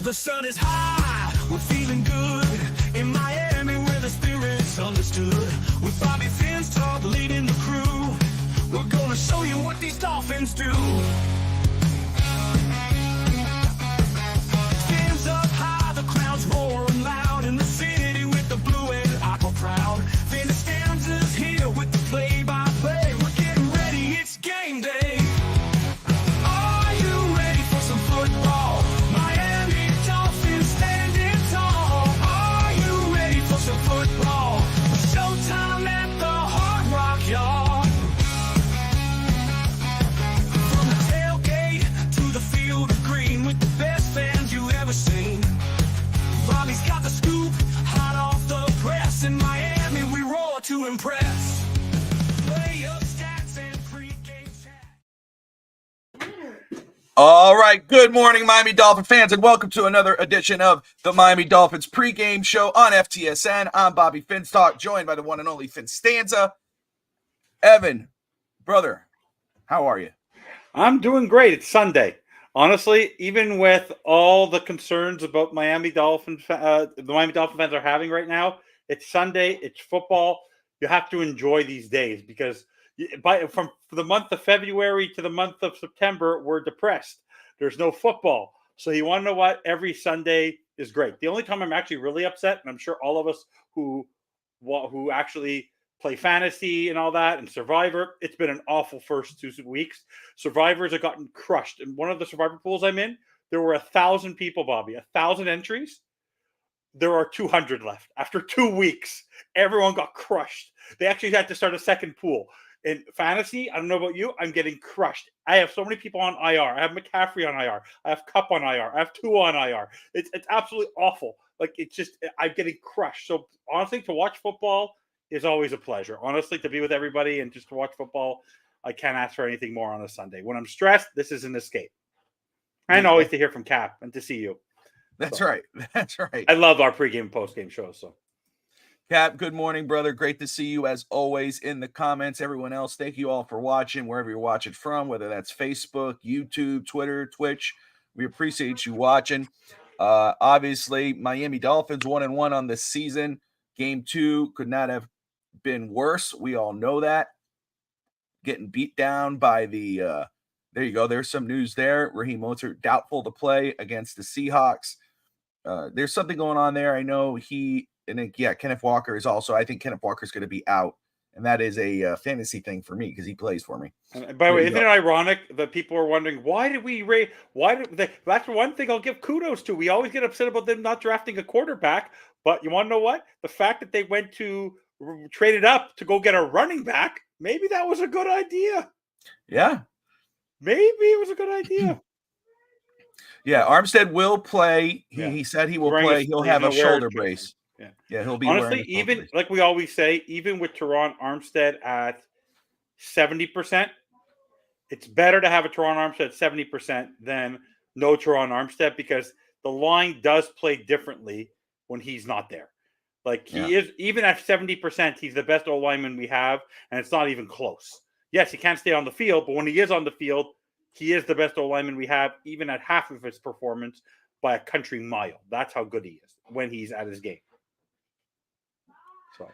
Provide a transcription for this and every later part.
The sun is high, we're feeling good. In Miami where the spirit's understood. With Bobby Finstock leading the crew. We're gonna show you what these Dolphins do. Stands up high, the crowd's roaring loud. In the city with the blue and aqua proud. Then the stanzas here with the play-by-play. We're getting ready, it's game day. Are you ready for some football? Miami Dolphins standing tall. Are you ready for some football? Showtime at the Hard Rock Yard. From the tailgate to the field of green with the best fans you ever seen. Bobby's got the scoop, hot off the press. In Miami we roar to impress. Play up stats and pregame chat. All right, good morning, Miami Dolphin fans, and welcome to another edition of the Miami Dolphins pregame show on FTSN. I'm Bobby Finstock, joined by the one and only Finstanza. Evan, brother, how are you? I'm doing great. It's Sunday. Honestly, even with all the concerns about the Miami Dolphin fans are having right now, it's Sunday, it's football. You have to enjoy these days because from the month of February to the month of September, we're depressed. There's no football. So you want to know what? Every Sunday is great. The only time I'm actually really upset, and I'm sure all of us who actually play fantasy and all that and Survivor, it's been an awful first 2 weeks. Survivors have gotten crushed. In one of the Survivor pools I'm in, there were 1,000 people, Bobby, 1,000 entries. There are 200 left. After 2 weeks, everyone got crushed. They actually had to start a second pool. In fantasy, I don't know about you, I'm getting crushed. I have so many people on IR. I have McCaffrey on IR. I have Cup on IR. I have Tua on IR. It's absolutely awful. Like, it's just, I'm getting crushed. So, honestly, to watch football is always a pleasure. Honestly, to be with everybody and just to watch football, I can't ask for anything more on a Sunday. When I'm stressed, this is an escape. And always to hear from Cap and to see you. That's right. That's right. I love our pregame and postgame shows. So, Cap, good morning, brother. Great to see you as always in the comments. Everyone else, thank you all for watching, wherever you're watching from, whether that's Facebook, YouTube, Twitter, Twitch. We appreciate you watching. Obviously, Miami Dolphins 1-1 on this season. Game 2 could not have been worse. We all know that. Getting beat down by the there you go. There's some news there. Raheem Mostert doubtful to play against the Seahawks. There's something going on there. I know Kenneth Walker is also. I think Kenneth Walker is going to be out, and that is a fantasy thing for me because he plays for me. And by the way, isn't it ironic that people are wondering that's one thing I'll give kudos to. We always get upset about them not drafting a quarterback, but you want to know what? The fact that they went to traded up to go get a running back, maybe that was a good idea. Yeah. Maybe it was a good idea. Yeah, Armstead will play. He said he will play. He'll have a shoulder brace. Yeah, he'll be honestly, even like we always say, even with Teron Armstead at 70%, it's better to have a Teron Armstead at 70% than no Teron Armstead because the line does play differently when he's not there. Like he is, even at 70%, he's the best O-lineman we have, and it's not even close. Yes, he can't stay on the field, but when he is on the field, he is the best O-lineman we have, even at half of his performance by a country mile. That's how good he is when he's at his game. So,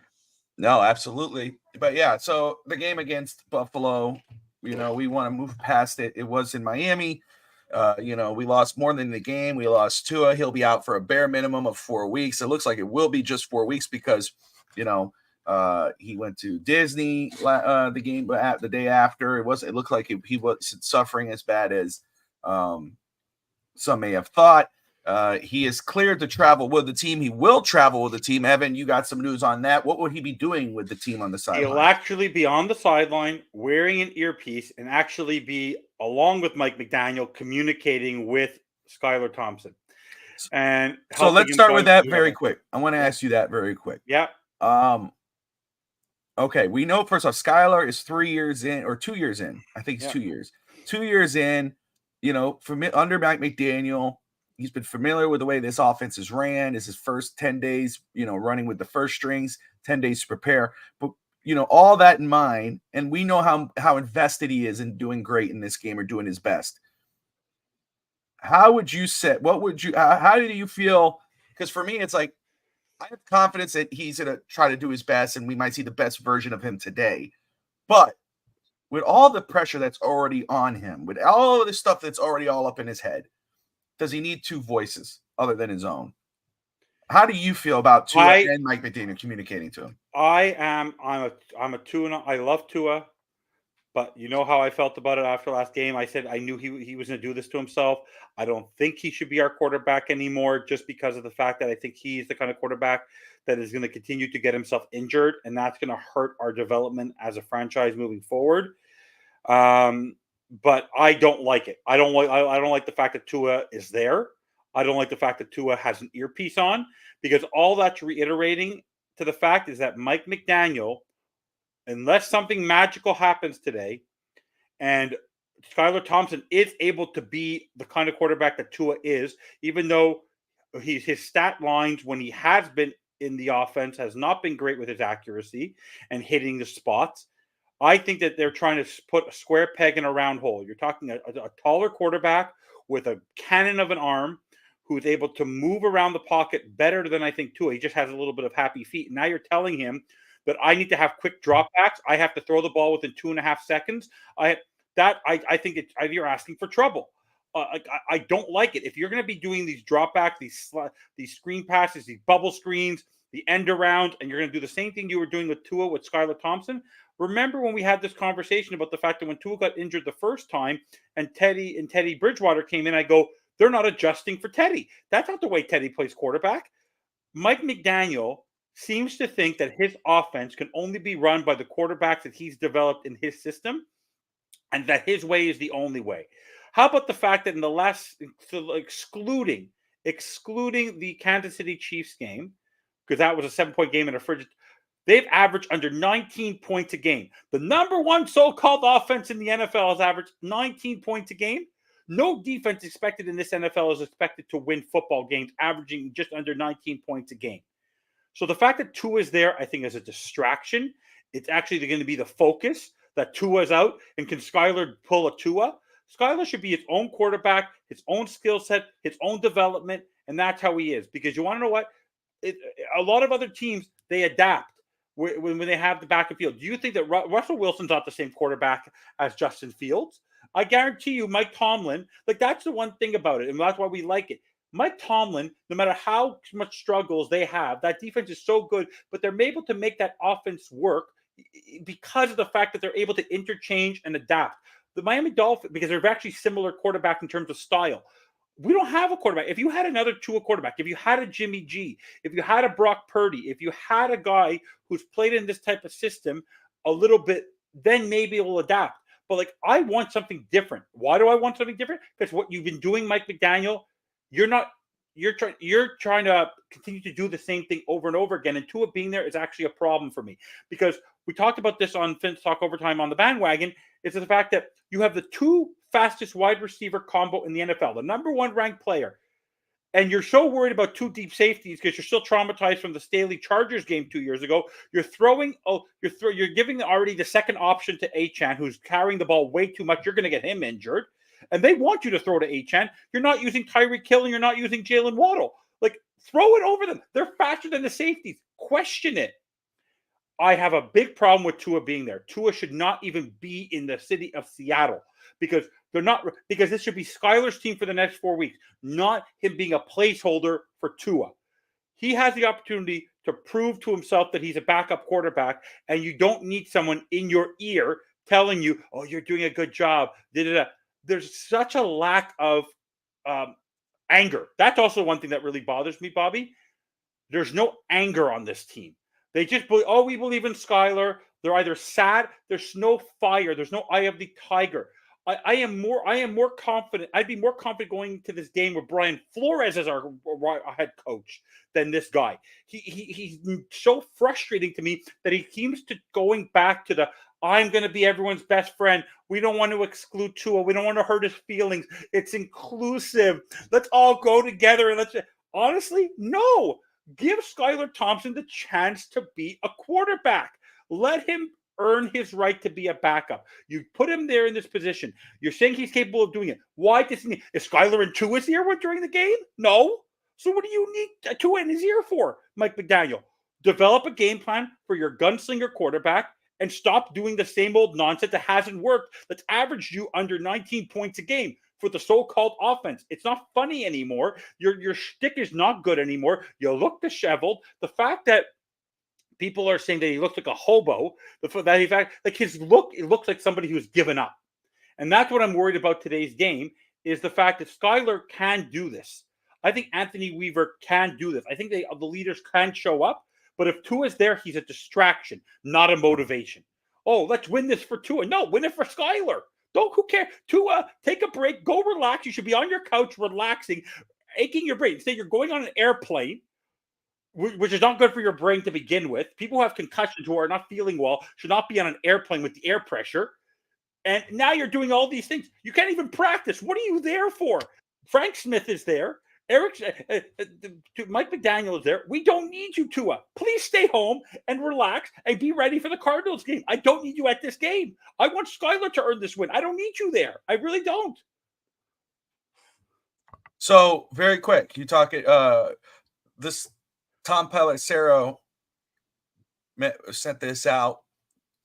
no, absolutely. But yeah, so the game against Buffalo, we want to move past it. It was in Miami. We lost more than the game. We lost Tua. He'll be out for a bare minimum of 4 weeks. It looks like it will be just 4 weeks because, he went to Disney the day after. It looked like he wasn't suffering as bad as some may have thought. He is cleared to travel with the team. He will travel with the team. Evan, you got some news on that. What would he be doing with the team on the sideline? He'll actually be on the sideline wearing an earpiece and actually be, along with Mike McDaniel, communicating with Skylar Thompson. And so let's start with that very quick. I want to ask you that very quick. Yeah. Okay, we know first off, Skylar is 3 years in or 2 years in. I think it's 2 years. 2 years in, from under Mike McDaniel. He's been familiar with the way this offense is ran. It's his first 10 days, running with the first strings, 10 days to prepare. But, all that in mind, and we know how invested he is in doing great in this game or doing his best. how would you set? What would you? How do you feel? Because for me, it's like I have confidence that he's going to try to do his best, and we might see the best version of him today. But with all the pressure that's already on him, with all of the stuff that's already all up in his head, does he need two voices other than his own? How do you feel about Tua and Mike McDaniel communicating to him? I'm a Tua. I love Tua, but you know how I felt about it after last game. I said I knew he was going to do this to himself. I don't think he should be our quarterback anymore, just because of the fact that I think he's the kind of quarterback that is going to continue to get himself injured, and that's going to hurt our development as a franchise moving forward. But I don't like it. I don't like the fact that Tua is there. I don't like the fact that Tua has an earpiece on, because all that's reiterating to the fact is that Mike McDaniel, unless something magical happens today and Skylar Thompson is able to be the kind of quarterback that Tua is, even though his stat lines when he has been in the offense has not been great with his accuracy and hitting the spots. I think that they're trying to put a square peg in a round hole. You're talking a taller quarterback with a cannon of an arm who's able to move around the pocket better than I think Tua. He just has a little bit of happy feet. And now you're telling him that I need to have quick dropbacks. I have to throw the ball within 2.5 seconds. I think you're asking for trouble. I don't like it. If you're going to be doing these dropbacks, these screen passes, these bubble screens, the end around, and you're going to do the same thing you were doing with Tua with Skylar Thompson. Remember when we had this conversation about the fact that when Tua got injured the first time and Teddy Bridgewater came in, I go, they're not adjusting for Teddy. That's not the way Teddy plays quarterback. Mike McDaniel seems to think that his offense can only be run by the quarterbacks that he's developed in his system, and that his way is the only way. How about the fact that in the last, excluding the Kansas City Chiefs game, because that was a 7-point game in a frigid, they've averaged under 19 points a game. The number one so-called offense in the NFL has averaged 19 points a game. No defense expected in this NFL is expected to win football games, averaging just under 19 points a game. So the fact that Tua is there, I think, is a distraction. It's actually going to be the focus that Tua is out, and can Skylar pull a Tua? Skylar should be his own quarterback, his own skill set, his own development, and that's how he is. Because you want to know what? A lot of other teams, they adapt when they have the back of field. Do you think that Russell Wilson's not the same quarterback as Justin Fields? I guarantee you, Mike Tomlin, that's the one thing about it, and that's why we like it. Mike Tomlin, no matter how much struggles they have, that defense is so good, but they're able to make that offense work because of the fact that they're able to interchange and adapt. The Miami Dolphins, because they're actually similar quarterback in terms of style. We don't have a quarterback. If you had another Tua quarterback, if you had a Jimmy G, if you had a Brock Purdy, if you had a guy who's played in this type of system a little bit, then maybe it will adapt. But I want something different. Why do I want something different? Because what you've been doing, Mike McDaniel, you're trying to continue to do the same thing over and over again. And Tua being there is actually a problem for me, because we talked about this on Finn's Talk Overtime on the bandwagon. Is the fact that you have the two fastest wide receiver combo in the NFL, the number one ranked player, and you're so worried about two deep safeties because you're still traumatized from the Staley Chargers game 2 years ago. You're giving already the second option to Achane, who's carrying the ball way too much. You're going to get him injured. And they want you to throw to Achane. You're not using Tyreek Hill and you're not using Jalen Waddle. Throw it over them. They're faster than the safeties. Question it. I have a big problem with Tua being there. Tua should not even be in the city of Seattle, because this should be Skylar's team for the next 4 weeks, not him being a placeholder for Tua. He has the opportunity to prove to himself that he's a backup quarterback, and you don't need someone in your ear telling you, oh, you're doing a good job. There's such a lack of anger. That's also one thing that really bothers me, Bobby. There's no anger on this team. They just believe, we believe in Skylar. They're either sad. There's no fire. There's no eye of the tiger. I am more confident. I'd be more confident going to this game with Brian Flores as our head coach than this guy. He's so frustrating to me that he seems to going back to I'm going to be everyone's best friend. We don't want to exclude Tua. We don't want to hurt his feelings. It's inclusive. Let's all go together. And honestly, no. Give Skylar Thompson the chance to be a quarterback. Let him earn his right to be a backup. You put him there in this position. You're saying he's capable of doing it. Why doesn't he? Is Skyler in Tua's ear during the game? No. So what do you need Tua in his ear for, Mike McDaniel? Develop a game plan for your gunslinger quarterback and stop doing the same old nonsense that hasn't worked, that's averaged you under 19 points a game for the so-called offense. It's not funny anymore. Your shtick is not good anymore. You look disheveled. The fact that people are saying that he looks like a hobo, that his look, it looks like somebody who's given up. And that's what I'm worried about today's game, is the fact that Skyler can do this. I think Anthony Weaver can do this. I think the leaders can show up. But if Tua's there, he's a distraction, not a motivation. Oh, let's win this for Tua. No, win it for Skyler. Who cares? Tua, take a break, go relax. You should be on your couch relaxing, aching your brain. Say you're going on an airplane, which is not good for your brain to begin with. People who have concussions, who are not feeling well, should not be on an airplane with the air pressure. And now you're doing all these things. You can't even practice. What are you there for? Frank Smith is there. Mike McDaniel is there. We don't need you, Tua. Please stay home and relax and be ready for the Cardinals game. I don't need you at this game. I want Skyler to earn this win. I don't need you there. I really don't. So very quick, you talk this Tom Pelissero sent this out.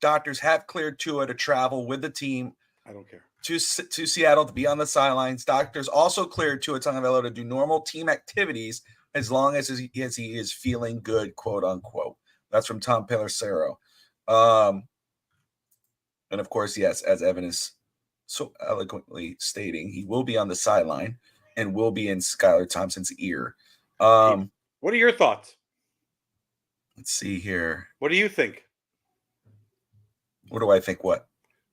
Doctors have cleared Tua to travel with the team. I don't care. To Seattle to be on the sidelines. Doctors also cleared Tua Tagovailoa to do normal team activities as long as he is feeling good, quote unquote. That's from Tom Pelissero. And of course, yes, as Evan is so eloquently stating, he will be on the sideline and will be in Skylar Thompson's ear. What are your thoughts? Let's see here. What do you think? What do I think?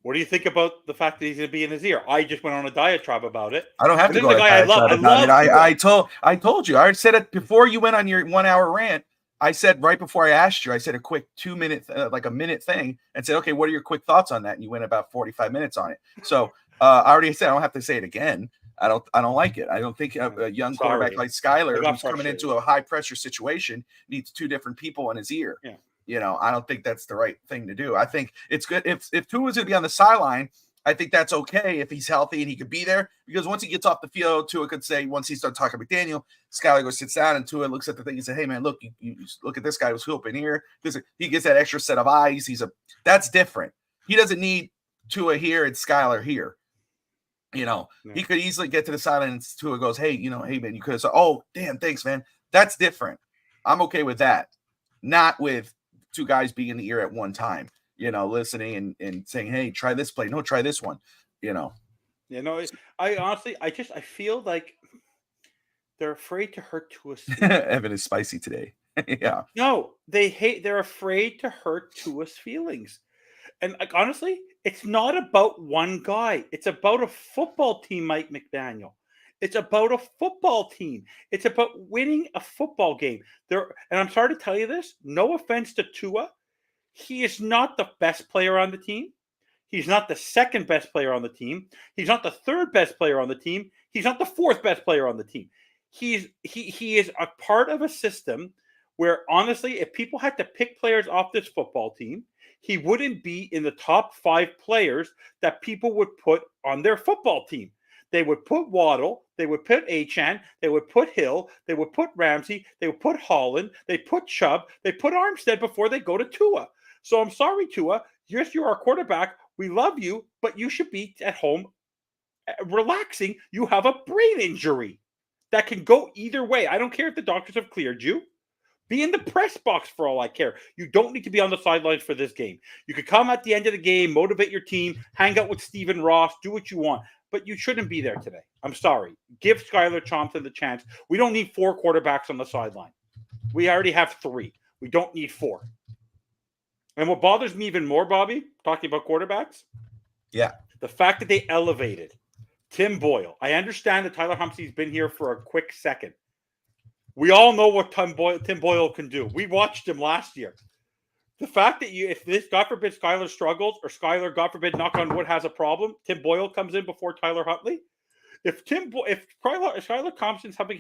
What do you think about the fact that he's going to be in his ear? I just went on a diatribe about it. I don't have to go on a diatribe about it. I told you. I said it before you went on your 1 hour rant. I said right before I asked you, I said a quick 2 minute, like a minute thing, and said, okay, what are your quick thoughts on that? And you went about 45 minutes on it. So I already said I don't have to say it again. I don't like it. I don't think a young quarterback like Skyler, who's coming into a high pressure situation, needs two different people in his ear. Yeah. You know, I don't think that's the right thing to do. I think it's good if Tua's going to be on the sideline. I think that's okay if he's healthy and he could be there, because once he gets off the field, Tua could say, once he starts talking to McDaniel, Skyler goes sits down and Tua looks at the thing and says, hey man, look, you look at this guy who's hooping here. He gets that extra set of eyes. That's different. He doesn't need Tua here and Skyler here. You know, He could easily get to the sideline and Tua goes, hey man, you could have said, oh damn, thanks man. That's different. I'm okay with that. Not with two guys being in the ear at one time, listening and saying, hey, try this play. No, try this one, I honestly, I feel like they're afraid to hurt Tua's feelings. Evan is spicy today. Yeah. No, they're afraid to hurt Tua's feelings. And honestly, it's not about one guy. It's about a football team, Mike McDaniel. It's about a football team. It's about winning a football game. And I'm sorry to tell you this, no offense to Tua. He is not the best player on the team. He's not the second best player on the team. He's not the third best player on the team. He's not the fourth best player on the team. He is a part of a system where, honestly, if people had to pick players off this football team, he wouldn't be in the top 5 players that people would put on their football team. They would put Waddle, they would put Achane, they would put Hill, they would put Ramsey, they would put Holland, they put Chubb, they put Armstead before they go to Tua. So I'm sorry, Tua. Yes, you're our quarterback. We love you, but you should be at home relaxing. You have a brain injury that can go either way. I don't care if the doctors have cleared you. Be in the press box for all I care. You don't need to be on the sidelines for this game. You could come at the end of the game, motivate your team, hang out with Stephen Ross, do what you want. But you shouldn't be there today. I'm sorry. Give Skylar Thompson the chance. We don't need 4 quarterbacks on the sideline. We already have 3. We don't need 4. And what bothers me even more, Bobby, talking about quarterbacks, the fact that they elevated Tim Boyle. I understand that Tyler Humphrey's been here for a quick second. We all know what Tim Boyle can do. We watched him last year. The fact that if this, God forbid, Skyler struggles, or Skyler, God forbid, knock on wood, has a problem, Tim Boyle comes in before Tyler Huntley. If Skylar Thompson's something,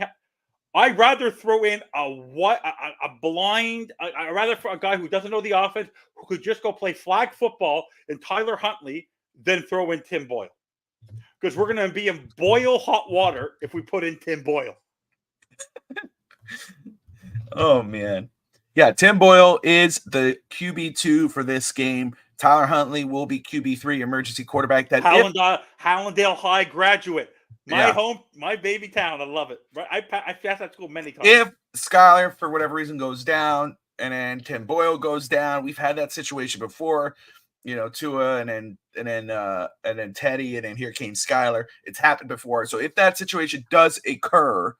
I'd rather throw in a blind. I'd rather for a guy who doesn't know the offense, who could just go play flag football, and Tyler Huntley, than throw in Tim Boyle. Because we're going to be in boil hot water if we put in Tim Boyle. Oh, man. Yeah, Tim Boyle is the QB2 for this game. Tyler Huntley will be QB3, emergency quarterback. That Hallandale High graduate. My baby town. I love it. I passed that school many times. If Skyler, for whatever reason, goes down and then Tim Boyle goes down, we've had that situation before. Tua and then Teddy, and then here came Skyler. It's happened before. So if that situation does occur,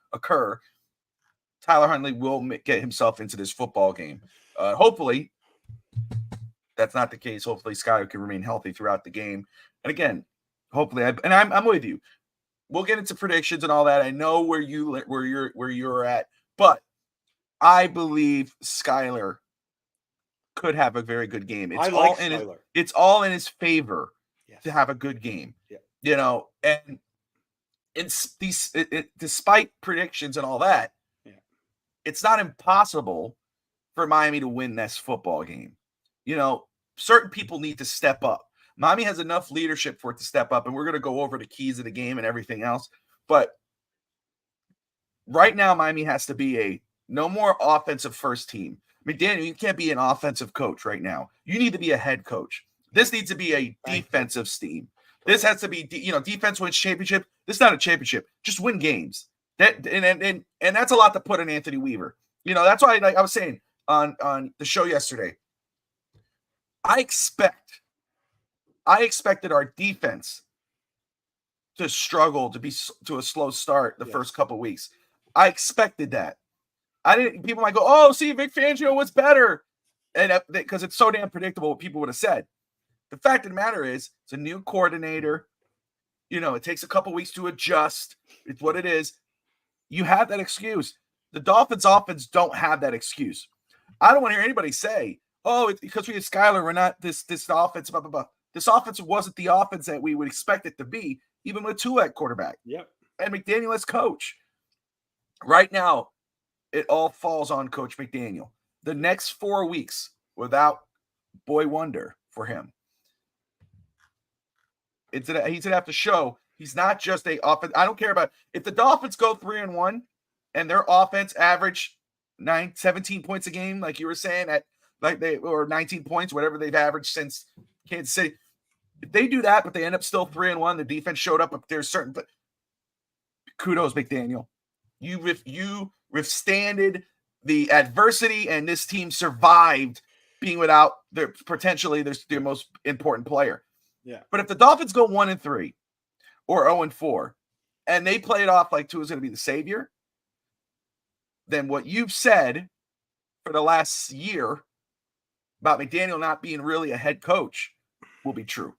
Tyler Huntley will get himself into this football game. Hopefully, that's not the case. Hopefully, Skyler can remain healthy throughout the game. And again, hopefully, I'm with you. We'll get into predictions and all that. I know where you're at, but I believe Skyler could have a very good game. It's all in his favor to have a good game. Yeah. And despite predictions and all that, it's not impossible for Miami to win this football game. Certain people need to step up. Miami has enough leadership for it to step up, and we're going to go over the keys of the game and everything else. But right now, Miami has to be no more offensive first team. McDaniel, you can't be an offensive coach right now. You need to be a head coach. This needs to be a defensive team. This has to be, defense wins championship. This is not a championship. Just win games. And that's a lot to put on Anthony Weaver. That's why I was saying on the show yesterday, I expected our defense to struggle to a slow start the first couple of weeks. I expected that. People might go, oh, see, Vic Fangio was better. And because it's so damn predictable what people would have said. The fact of the matter is, it's a new coordinator. It takes a couple weeks to adjust. It's what it is. You have that excuse. The Dolphins offense don't have that excuse. I don't want to hear anybody say, oh, it's because we had Skyler, we're not this offense, blah, blah, blah. This offense wasn't the offense that we would expect it to be, even with Tua at quarterback. Yep. And McDaniel as coach. Right now, it all falls on Coach McDaniel. The next 4 weeks without Boy Wonder for him. He's going to have to show he's not just a offense. I don't care about if the Dolphins go 3-1 and their offense average 17 points a game, like you were saying, or 19 points, whatever they've averaged since Kansas City. If they do that, but they end up still 3-1, the defense showed up. If there's certain, but kudos, McDaniel. You withstanded the adversity, and this team survived being without their most important player. Yeah. But if the Dolphins go 1-3 or 0-4, and they play it off like Tua's going to be the savior, then what you've said for the last year about McDaniel not being really a head coach will be true.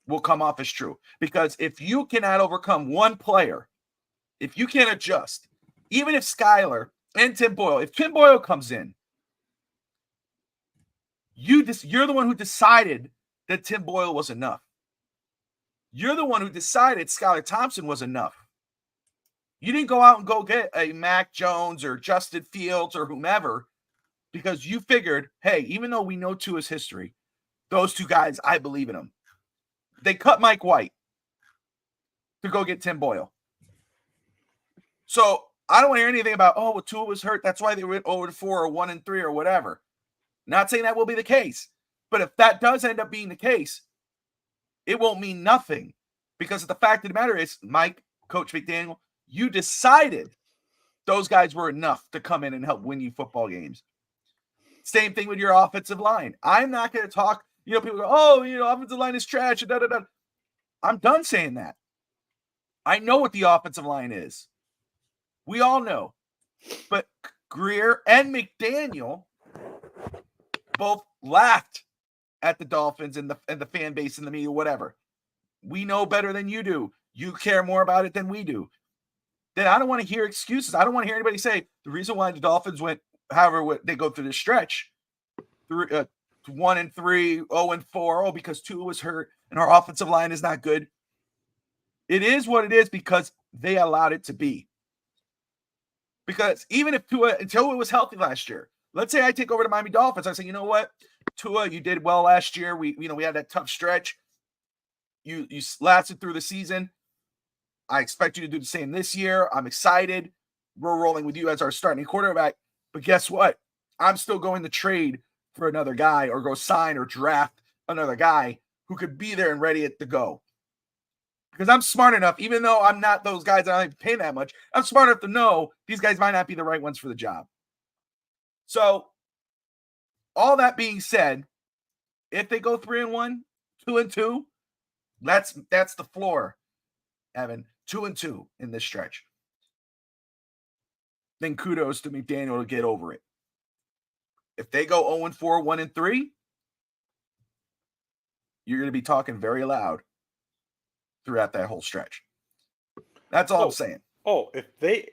Will come off as true. Because if you cannot overcome one player, if you can't adjust, even if Skyler and Tim Boyle, if Tim Boyle comes in, you're the one who decided that Tim Boyle was enough. You're the one who decided Skylar Thompson was enough. You didn't go out and go get a Mac Jones or Justin Fields or whomever because you figured, hey, even though we know Tua's history, those two guys, I believe in them. They cut Mike White to go get Tim Boyle. So I don't want to hear anything about, oh, well, Tua was hurt. That's why they went 0-4 or 1-3 or whatever. Not saying that will be the case. But if that does end up being the case, it won't mean nothing. Because the fact of the matter is, Mike, Coach McDaniel, you decided those guys were enough to come in and help win you football games. Same thing with your offensive line. I'm not going to talk, people go, oh, offensive line is trash. Da, da, da. I'm done saying that. I know what the offensive line is. We all know. But Greer and McDaniel both laughed at the Dolphins and the fan base and the media, whatever. We know better than you do. You care more about it than we do. Then I don't want to hear excuses. I don't want to hear anybody say the reason why the Dolphins went, however, they go through this stretch, 1-3, 0-4, because Tua was hurt and our offensive line is not good. It is what it is because they allowed it to be. Because even if Tua was healthy last year, let's say I take over the Miami Dolphins, I say, you know what, Tua, you did well last year. We had that tough stretch. You lasted through the season. I expect you to do the same this year. I'm excited. We're rolling with you as our starting quarterback. But guess what? I'm still going to trade for another guy or go sign or draft another guy who could be there and ready to go. Because I'm smart enough, even though I'm not those guys that I don't pay that much, I'm smart enough to know these guys might not be the right ones for the job. So, all that being said, if they go 3-1, 2-2, that's the floor, Evan. 2-2 in this stretch. Then kudos to McDaniel to get over it. If they go 0-4, 1-3, you're going to be talking very loud throughout that whole stretch. That's all I'm saying. Oh, if they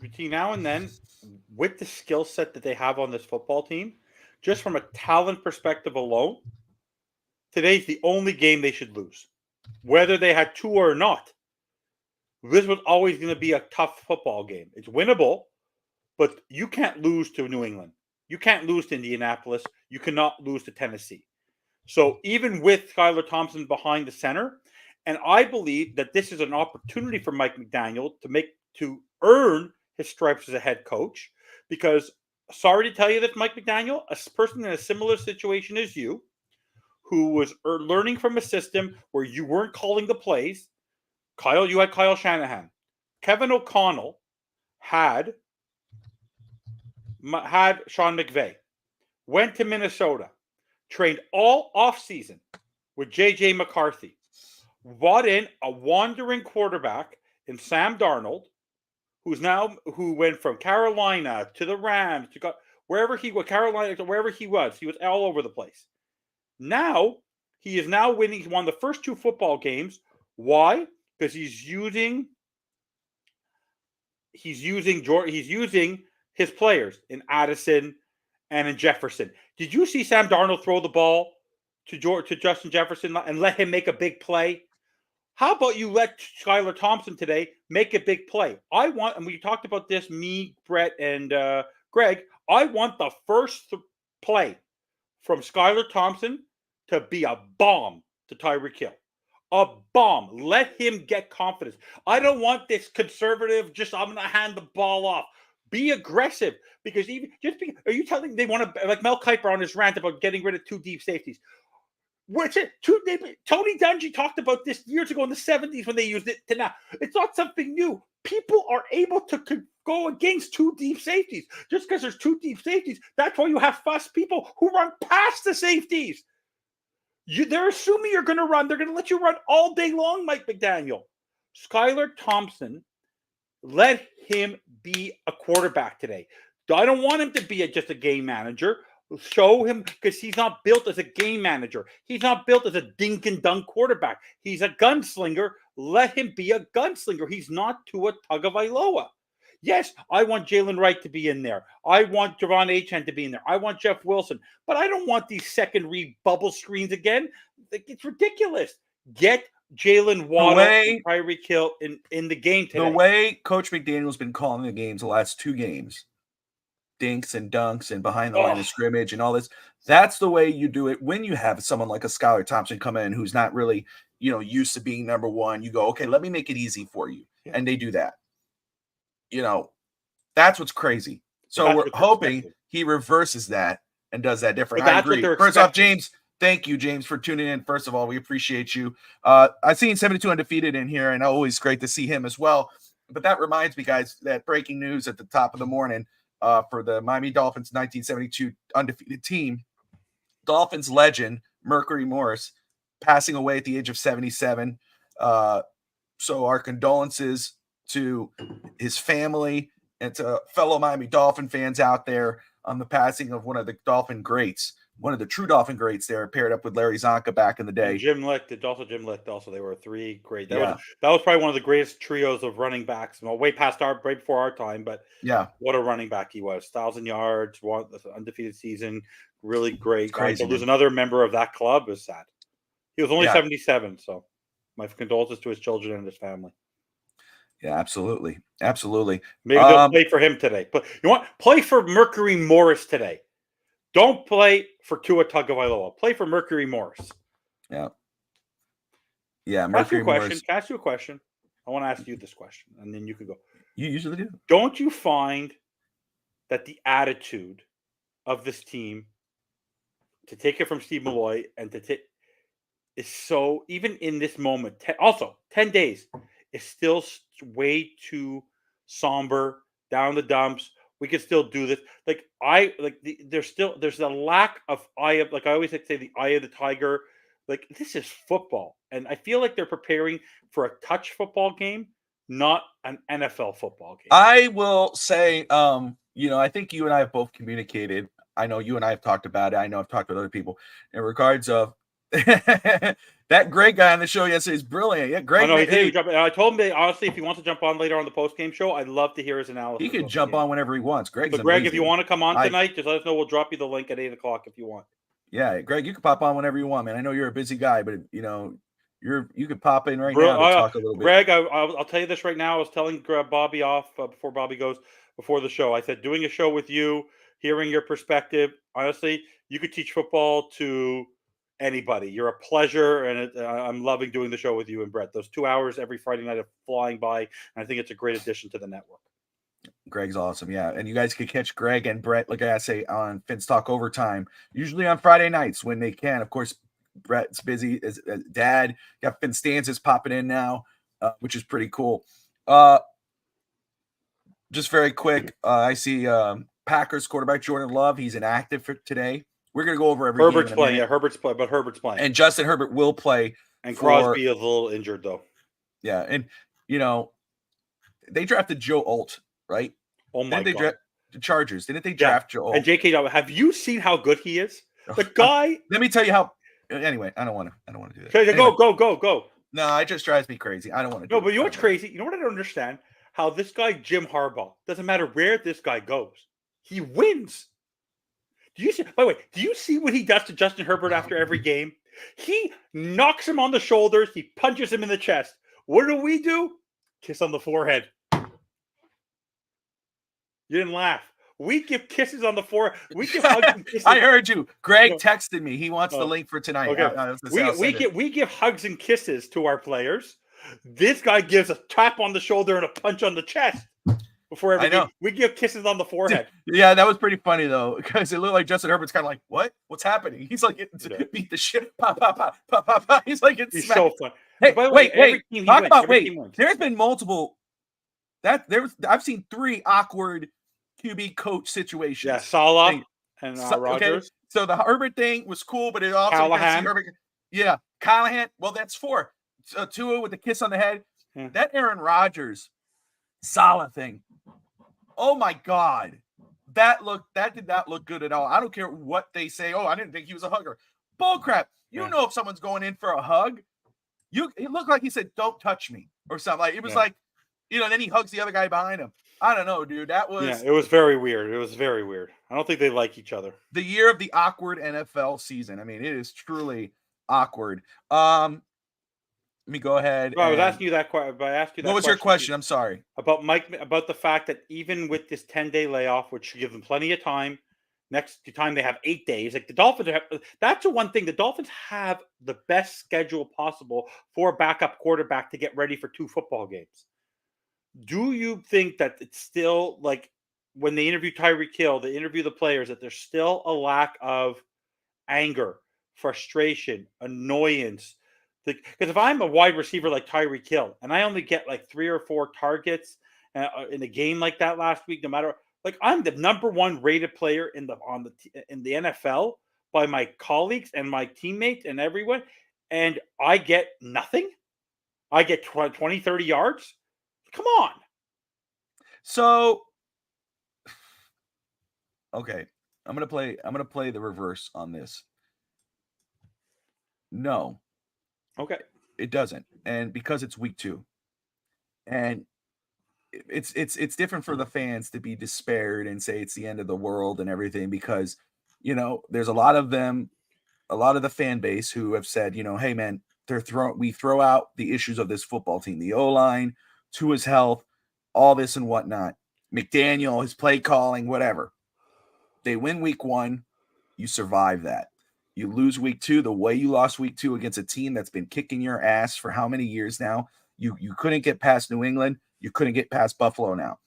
between now and then, with the skill set that they have on this football team, just from a talent perspective alone, today's the only game they should lose. Whether they had two or not, this was always going to be a tough football game. It's winnable, but you can't lose to New England. You can't lose to Indianapolis. You cannot lose to Tennessee. So even with Skylar Thompson behind the center, and I believe that this is an opportunity for Mike McDaniel to earn his stripes as a head coach, because sorry to tell you that Mike McDaniel, a person in a similar situation as you, who was learning from a system where you weren't calling the plays. You had Kyle Shanahan. Kevin O'Connell had Sean McVay. Went to Minnesota. Trained all offseason with J.J. McCarthy. Brought in a wandering quarterback in Sam Darnold, who went from Carolina to the Rams to wherever he was, Carolina to wherever he was. He was all over the place. Now he is winning. He won the first two football games. Why? Because he's using his players in Addison and in Jefferson. Did you see Sam Darnold throw the ball to Justin Jefferson and let him make a big play? How about you let Skylar Thompson today make a big play? And we talked about this, me, Brett, and Greg. I want the first play from Skylar Thompson to be a bomb to Tyreek Hill. A bomb. Let him get confidence. I don't want this conservative, I'm going to hand the ball off. Be aggressive. Because are you telling they want to, like Mel Kiper on his rant about getting rid of two deep safeties? What's it? Tony Dungy talked about this years ago in the 70s when they used it to now. It's not something new. People are able to go against two deep safeties. Just because there's two deep safeties, that's why you have fast people who run past the safeties. They're assuming you're going to run. They're going to let you run all day long, Mike McDaniel. Skylar Thompson, let him be a quarterback today. I don't want him to be just a game manager. Show him, because he's not built as a game manager. He's not built as a dink and dunk quarterback. He's a gunslinger. Let him be a gunslinger. He's not Tua Tagovailoa. Yes, I want Jalen Wright to be in there. I want Javon Achane to be in there. I want Jeff Wilson. But I don't want these second read bubble screens again. It's ridiculous. Get Jalen Waddle and Tyreek Hill in the game today. The way Coach McDaniel's been calling the games the last two games, dinks and dunks and behind the line of scrimmage and all this, that's the way you do it when you have someone like a Skylar Thompson come in who's not really, used to being number one. You go, okay, let me make it easy for you. Yeah. And they do that. That's what's crazy. So we're hoping he reverses that and does that different. I agree. First off, James, thank you, James, for tuning in. First of all, we appreciate you. I've seen 72 Undefeated in here, and always great to see him as well. But that reminds me, guys, that breaking news at the top of the morning for the Miami Dolphins 1972 undefeated team. Dolphins legend Mercury Morris passing away at the age of 77. So our condolences to his family and to fellow Miami Dolphin fans out there on the passing of one of the Dolphin greats, one of the true Dolphin greats there, paired up with Larry Zonka back in the day. And Jim Licht. They were three great. That was probably one of the greatest trios of running backs, way before our time. But yeah, what a running back he was! 1,000 yards, one undefeated season, really great. Crazy. To lose another member of that club is sad. He was only 77, so my condolences to his children and his family. Yeah, absolutely. Absolutely. Maybe they'll play for him today. But you want play for Mercury Morris today. Don't play for Tua Tagovailoa. Play for Mercury Morris. Yeah. Yeah, Can I ask you Mercury a question? Morris. Can I ask you a question? I want to ask you this question, and then you can go. You usually do. Don't you find that the attitude of this team, to take it from Steve Malloy and to take, is so, even in this moment, also 10 days, is still way too somber, down the dumps. We can still do this. There's a lack of eye of, like I always like to say, the eye of the tiger. Like, this is football. And I feel like they're preparing for a touch football game, not an NFL football game. I will say, I think you and I have both communicated. I know you and I have talked about it. I know I've talked with other people in regards of that Greg guy on the show yesterday is brilliant. Yeah, Greg. I told him, honestly, if he wants to jump on later on the post-game show, I'd love to hear his analysis. He could jump on whenever he wants. Greg, if you want to come on tonight, just let us know. We'll drop you the link at 8:00 if you want. Yeah, Greg, you can pop on whenever you want, man. I know you're a busy guy, but you could pop in right now to talk a little bit. Greg, I'll tell you this right now. I was telling Bobby off before Bobby goes before the show. I said, doing a show with you, hearing your perspective, honestly, you could teach football to anybody. You're a pleasure, and I'm loving doing the show with you and Brett. Those 2 hours every Friday night are flying by, and I think it's a great addition to the network. Greg's awesome, yeah. And you guys can catch Greg and Brett, like I say, on Fin's Talk Overtime, usually on Friday nights when they can. Of course, Brett's busy as dad. Got Finn Stanzas popping in now, which is pretty cool. Just very quick, I see Packers quarterback Jordan Love. He's inactive for today. We're going to go over every Herbert's playing. Yeah, Herbert's playing. And Justin Herbert will play. And Crosby is a little injured, though. Yeah, and, they drafted Joe Alt, right? Oh, my God. The Chargers. Didn't they draft Joe Alt? And J.K. Dobbins. Have you seen how good he is? The guy. Let me tell you how. Anyway, I don't want to do that. Okay, anyway. Go. No, it just drives me crazy. I don't want to do No, but you know what's crazy? You know what I don't understand? How this guy, Jim Harbaugh, doesn't matter where this guy goes, he wins. Do you see? By the way, do you see what he does to Justin Herbert after every game? He knocks him on the shoulders. He punches him in the chest. What do? Kiss on the forehead. You didn't laugh. We give kisses on the forehead. We give hugs and kisses. I heard you. Greg texted me. He wants the link for tonight. Okay. We give hugs and kisses to our players. This guy gives a tap on the shoulder and a punch on the chest before every game. We give kisses on the forehead. Yeah, that was pretty funny though, because it looked like Justin Herbert's kind of like, what? What's happening? He's like beat the shit. Pop, pop, pop, pop, pop, pop. He's like, it's so fun. Hey, by the way, talk about there's been multiple. I've seen 3 awkward QB coach situations. Yeah, Salah and Rodgers. Okay. So the Herbert thing was cool, but it also Callahan. Callahan. Well, that's 4. Tua with the kiss on the head. Yeah. That Aaron Rodgers Salah thing. Oh my God, that did not look good at all. I don't care what they say. Oh, I didn't think he was a hugger. Bull crap. You know if someone's going in for a hug. It looked like he said, "Don't touch me" or something. Like it was like, then he hugs the other guy behind him. I don't know, dude. That was it was very weird. I don't think they like each other. The year of the awkward NFL season. I mean, it is truly awkward. Let me go ahead. I was asking you that question. What was your question? I'm sorry. About the fact that even with this 10-day layoff, which should give them plenty of time, next time they have 8 days. Like the Dolphins that's the one thing. The Dolphins have the best schedule possible for a backup quarterback to get ready for 2 football games. Do you think that it's still, like, when they interview Tyreek Hill, they interview the players, that there's still a lack of anger, frustration, annoyance? Because if I'm a wide receiver like Tyreek Hill and I only get like 3 or 4 targets in a game like that last week, no matter, like, I'm the number 1 rated player in the NFL by my colleagues and my teammates and everyone, and I get nothing. I get 20, 30 yards. Come on. So, okay, I'm gonna play the reverse on this. No. Okay. It doesn't. And because it's week 2. And it's different for the fans to be despaired and say it's the end of the world and everything, because, there's a lot of the fan base who have said, hey man, we throw out the issues of this football team, the O-line, Tua's health, all this and whatnot. McDaniel, his play calling, whatever. They win week 1, you survive that. You lose week 2 the way you lost week 2 against a team that's been kicking your ass for how many years now? You couldn't get past New England. You couldn't get past Buffalo now.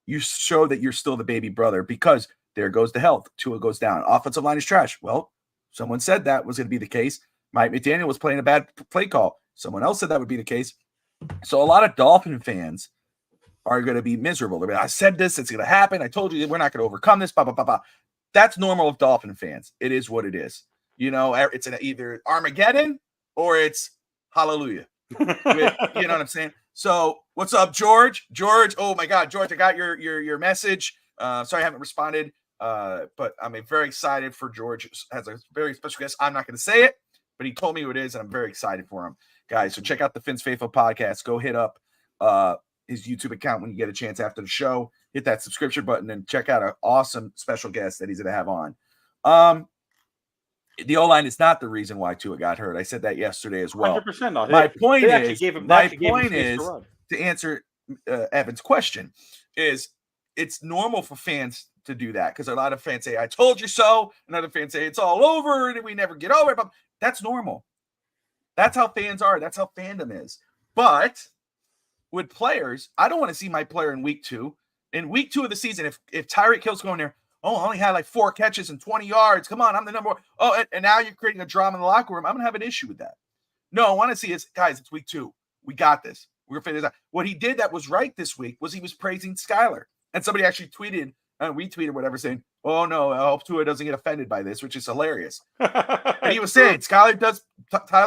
You show that you're still the baby brother because there goes the health. Tua goes down. Offensive line is trash. Well, someone said that was going to be the case. Mike McDaniel was playing a bad play call. Someone else said that would be the case. So a lot of Dolphin fans are going to be miserable. They're like, I said this. It's going to happen. I told you we're not going to overcome this. Blah, blah, blah, blah. That's normal of Dolphin fans. It is what it is. You know, it's either Armageddon or it's hallelujah. You know what I'm saying? So what's up, George? George, oh my God, George, I got your message. Sorry I haven't responded, but I'm very excited for George. Has a very special guest. I'm not going to say it, but he told me who it is, and I'm very excited for him. Guys, so check out the Finn's Faithful podcast. Go hit up his YouTube account when you get a chance after the show. Hit that subscription button and check out an awesome special guest that he's going to have on. The O-line is not the reason why Tua got hurt. I said that yesterday as well. 100%. My point is, to answer Evan's question, is it's normal for fans to do that because a lot of fans say, I told you so. And other fans say, it's all over and we never get over it. But that's normal. That's how fans are. That's how fandom is. But with players, I don't want to see my player in week 2. In week 2 of the season, if Tyreek Hill's going there, oh, I only had like 4 catches and 20 yards. Come on, I'm the number one. Oh, and now you're creating a drama in the locker room. I'm going to have an issue with that. No, I want to see is, guys, it's week 2. We got this. We're going to figure this out. What he did that was right this week was he was praising Skyler. And somebody actually tweeted, retweeted, whatever, saying, oh, no, I hope Tua doesn't get offended by this, which is hilarious. And he was saying, Tyler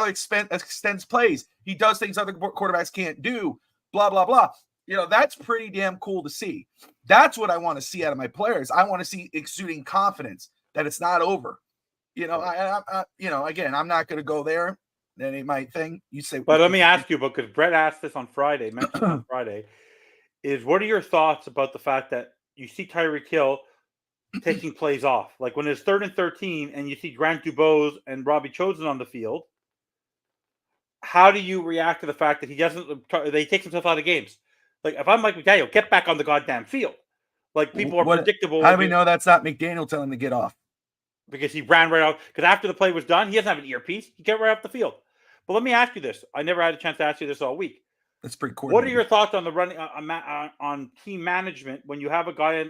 extends plays. He does things other quarterbacks can't do, blah, blah, blah. You know, that's pretty damn cool to see. That's what I want to see out of my players. I want to see exuding confidence that it's not over. You know, again, I'm not going to go there. That ain't my thing. You say, but let me ask you, because Brett asked this on Friday, mentioned on Friday, is what are your thoughts about the fact that you see Tyreek Hill taking plays off? Like when it's 3rd and 13 and you see Grant Dubose and Robbie Chosen on the field, how do you react to the fact that he takes himself out of games? Like, if I'm Mike McDaniel, get back on the goddamn field. Like, people are predictable. How do we know that's not McDaniel telling him to get off? Because he ran right out. Because after the play was done, he doesn't have an earpiece. He get right off the field. But let me ask you this. I never had a chance to ask you this all week. That's pretty cool. What are your thoughts on the running on team management when you have a guy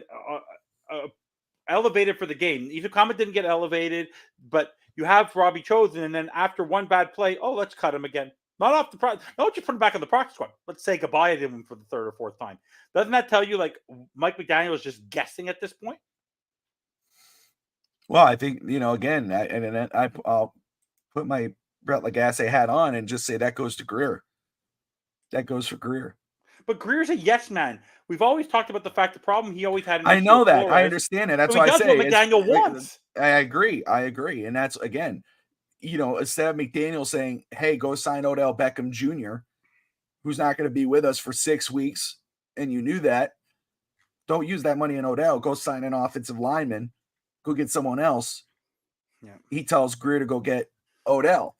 elevated for the game? Either Comet didn't get elevated, but you have Robbie Chosen, and then after one bad play, let's cut him again. Not off the don't you put him back on the practice squad. Let's say goodbye to him for the 3rd or 4th time. Doesn't that tell you like Mike McDaniel is just guessing at this point? Well, I think, again, I'll put my Brett Lagasse hat on and just say that goes to Greer. That goes for Greer. But Greer's a yes man. We've always talked about the fact the problem he always had. I know that. I understand it. That's why I say what McDaniel wants. I agree. And that's, again, instead of McDaniel saying, hey, go sign Odell Beckham Jr., who's not going to be with us for 6 weeks, and you knew that, don't use that money in Odell. Go sign an offensive lineman. Go get someone else. Yeah. He tells Greer to go get Odell.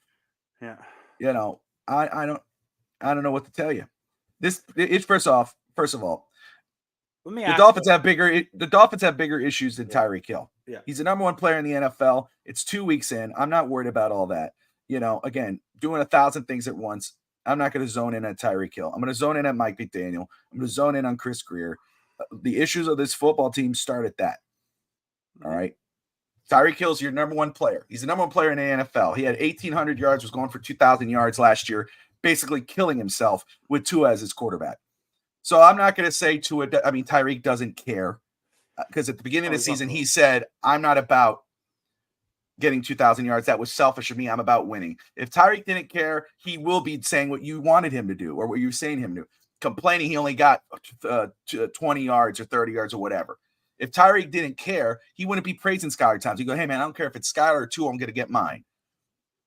Yeah. I don't know what to tell you. First of all, the Dolphins have bigger issues than Tyreek Hill. Yeah. He's the number 1 player in the NFL. It's 2 weeks in. I'm not worried about all that. Again, doing 1,000 things at once. I'm not going to zone in at Tyreek Hill. I'm going to zone in at Mike McDaniel. I'm going to zone in on Chris Greer. The issues of this football team start at that. All right. Tyreek Hill's your number 1 player. He's the number 1 player in the NFL. He had 1,800 yards, was going for 2,000 yards last year, basically killing himself with Tua as his quarterback. So I'm not going to say Tyreek doesn't care because at the beginning of the season, he said, I'm not about getting 2,000 yards. That was selfish of me. I'm about winning. If Tyreek didn't care, he will be saying what you wanted him to do or what you're saying him to do, complaining he only got 20 yards or 30 yards or whatever. If Tyreek didn't care, he wouldn't be praising Skylar Thompson. He'd go, hey, man, I don't care if it's Skylar or Tua, I'm going to get mine.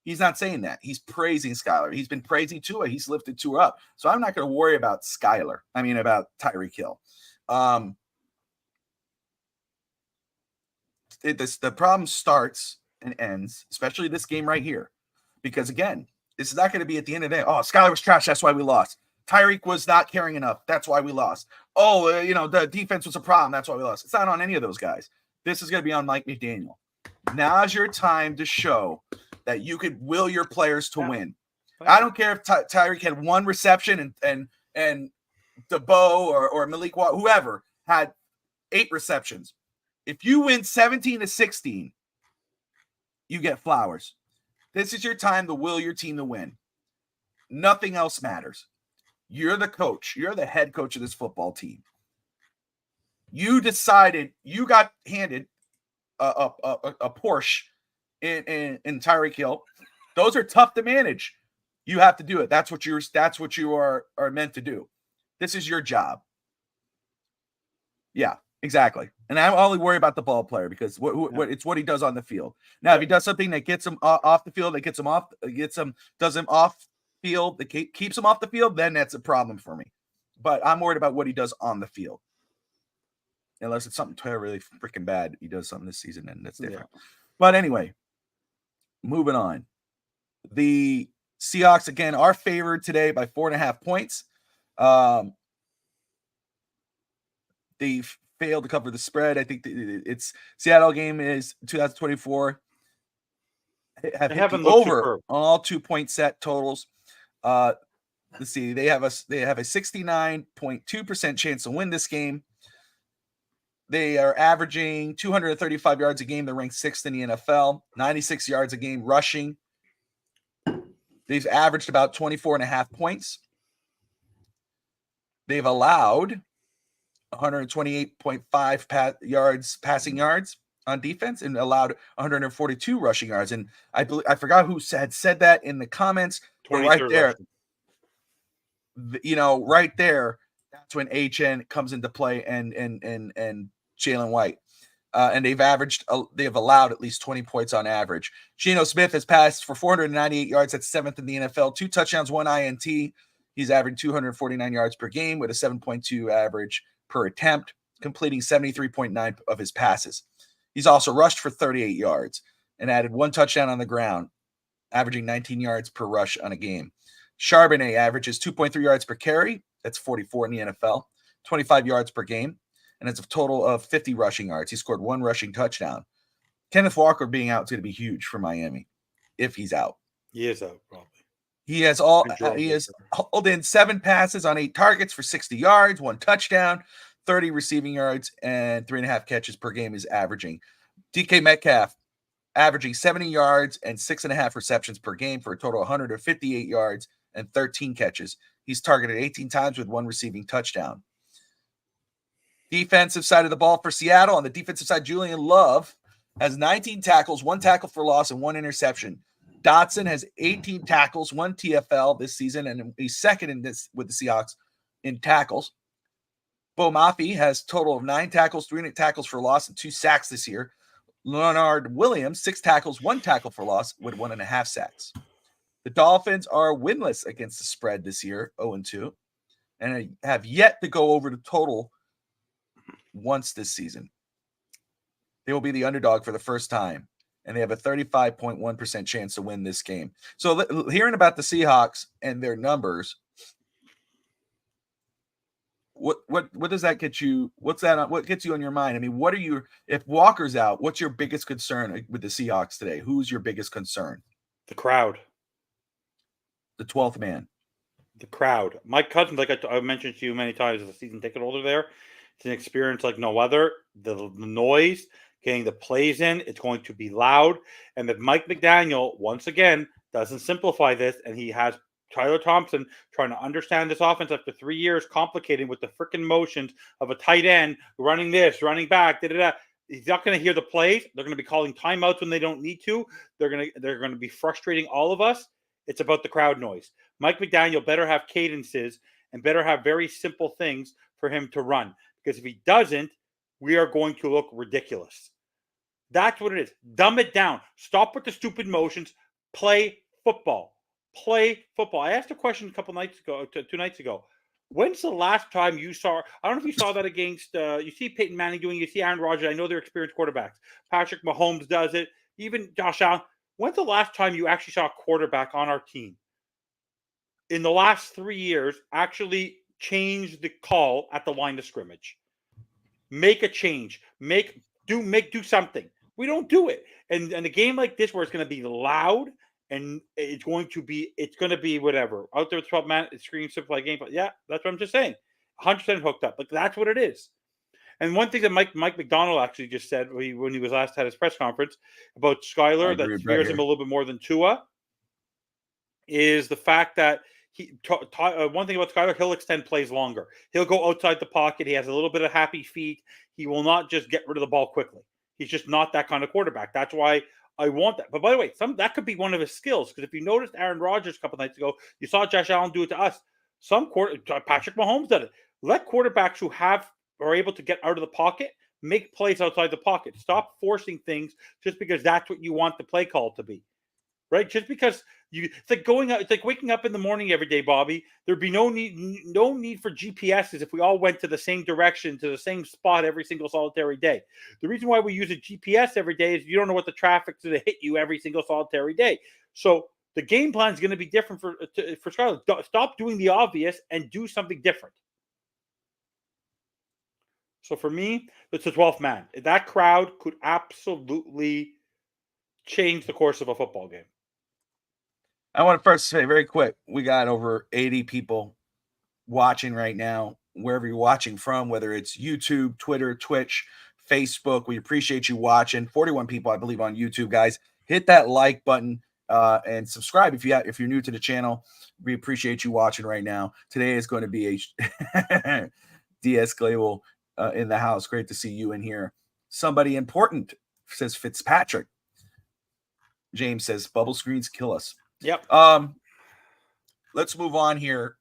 He's not saying that. He's praising Skylar. He's been praising Tua. He's lifted Tua up. So I'm not going to worry about about Tyreek Hill. The problem starts and ends, especially this game right here. Because, again, this is not going to be at the end of the day, Skylar was trash, that's why we lost. Tyreek was not carrying enough. That's why we lost. Oh, the defense was a problem. That's why we lost. It's not on any of those guys. This is going to be on Mike McDaniel. Now's your time to show that you could will your players to win. I don't care if Tyreek had one reception and DeBoe or Malik Watt, whoever had 8 receptions. If you win 17-16, you get flowers. This is your time to will your team to win. Nothing else matters. You're the coach. You're the head coach of this football team. You decided you got handed a Porsche in Tyreek Hill. Those are tough to manage. You have to do it. That's what you are meant to do. This is your job. Yeah, exactly. And I only worry about the ball player because it's what he does on the field. Now, if he does something that gets him off the field, does him off field, that keeps him off the field, then that's a problem for me. But I'm worried about what he does on the field. Unless it's something really freaking bad, he does something this season, and that's different. Yeah. But anyway, moving on. The Seahawks, again, are favored today by 4.5 points. They failed to cover the spread. I think it's Seattle game is 2024. Have hit the over on all 2-point set totals. Let's see. They have a 69.2% chance to win this game. They are averaging 235 yards a game. They're ranked 6th in the NFL, 96 yards a game rushing. They've averaged about 24.5 points. They've allowed 128.5 passing yards on defense and allowed 142 rushing yards. And I forgot who had said that in the comments. Right there, right there, that's when HN comes into play and Jalen White. And they've allowed at least 20 points on average. Geno Smith has passed for 498 yards. That's 7th in the NFL. 2 touchdowns, 1 INT. He's averaging 249 yards per game with a 7.2 average per attempt, completing 73.9 of his passes. He's also rushed for 38 yards and added 1 touchdown on the ground, averaging 19 yards per rush on a game. Charbonnet averages 2.3 yards per carry. That's 44 in the NFL, 25 yards per game. And it's a total of 50 rushing yards. He scored 1 rushing touchdown. Kenneth Walker being out is going to be huge for Miami if he's out. He is out, probably. He has hauled in 7 passes on 8 targets for 60 yards, 1 touchdown, 30 receiving yards, and 3.5 catches per game is averaging. DK Metcalf averaging 70 yards and 6.5 receptions per game for a total of 158 yards and 13 catches. He's targeted 18 times with 1 receiving touchdown. Defensive side of the ball for Seattle. On the defensive side, Julian Love has 19 tackles, 1 tackle for loss, and 1 interception. Dotson has 18 tackles, 1 TFL this season, and he's second in this with the Seahawks in tackles. Bo Mafi has a total of 9 tackles, 3 tackles for loss, and 2 sacks this year. Leonard Williams, 6 tackles, 1 tackle for loss with 1.5 sacks. The Dolphins are winless against the spread this year, 0-2, and have yet to go over the total once this season. They will be the underdog for the first time, and they have a 35.1% chance to win this game. So hearing about the Seahawks and their numbers, what does that get you? What gets you on your mind? I mean, if Walker's out, what's your biggest concern with the Seahawks today? Who's your biggest concern? The crowd. The 12th man. The crowd. My cousin, like I mentioned to you many times, is a season ticket holder there. It's an experience like no other. The noise, getting the plays in, it's going to be loud. And if Mike McDaniel, once again, doesn't simplify this, and he has Skylar Thompson trying to understand this offense after 3 years, complicating with the freaking motions of a tight end, running this, running back, da-da-da. He's not going to hear the plays. They're going to be calling timeouts when they don't need to. They're going to be frustrating all of us. It's about the crowd noise. Mike McDaniel better have cadences and better have very simple things for him to run. Because if he doesn't, we are going to look ridiculous. That's what it is. Dumb it down. Stop with the stupid motions. Play football. Play football. I asked a question a couple nights ago, 2 nights ago. When's the last time you saw, I don't know if you saw that against, you see Peyton Manning doing it, you see Aaron Rodgers. I know they're experienced quarterbacks. Patrick Mahomes does it. Even Josh Allen. When's the last time you actually saw a quarterback on our team in the last 3 years actually change the call at the line of scrimmage. Make a change. Do something. We don't do it. And a game like this where it's going to be loud and it's going to be whatever. Out there 12 man screen simplified game. Yeah, that's what I'm just saying. 100% hooked up. Like that's what it is. And one thing that Mike McDaniel actually just said when he was last at his press conference about Skyler that scares him a little bit more than Tua is the fact that one thing about Skyler, he'll extend plays longer. He'll go outside the pocket. He has a little bit of happy feet. He will not just get rid of the ball quickly. He's just not that kind of quarterback. That's why I want that. But by the way, that could be one of his skills because if you noticed Aaron Rodgers a couple nights ago, you saw Josh Allen do it to us. Patrick Mahomes did it. Let quarterbacks who are able to get out of the pocket make plays outside the pocket. Stop forcing things just because that's what you want the play call to be. Right? Just because it's like waking up in the morning every day, Bobby. There'd be no need for GPSs if we all went to the same direction, to the same spot every single solitary day. The reason why we use a GPS every day is you don't know what the traffic's going to hit you every single solitary day. So the game plan is going to be different for Skyler. Stop doing the obvious and do something different. So for me, it's a 12th man. That crowd could absolutely change the course of a football game. I want to first say very quick, we got over 80 people watching right now, wherever you're watching from, whether it's YouTube, Twitter, Twitch, Facebook. We appreciate you watching. 41 people, I believe, on YouTube, guys. Hit that like button and subscribe if you're new to the channel. We appreciate you watching right now. Today is going to be a DS Glable in the house. Great to see you in here. Somebody important, says Fitzpatrick. James says bubble screens kill us. Yep. Let's move on here.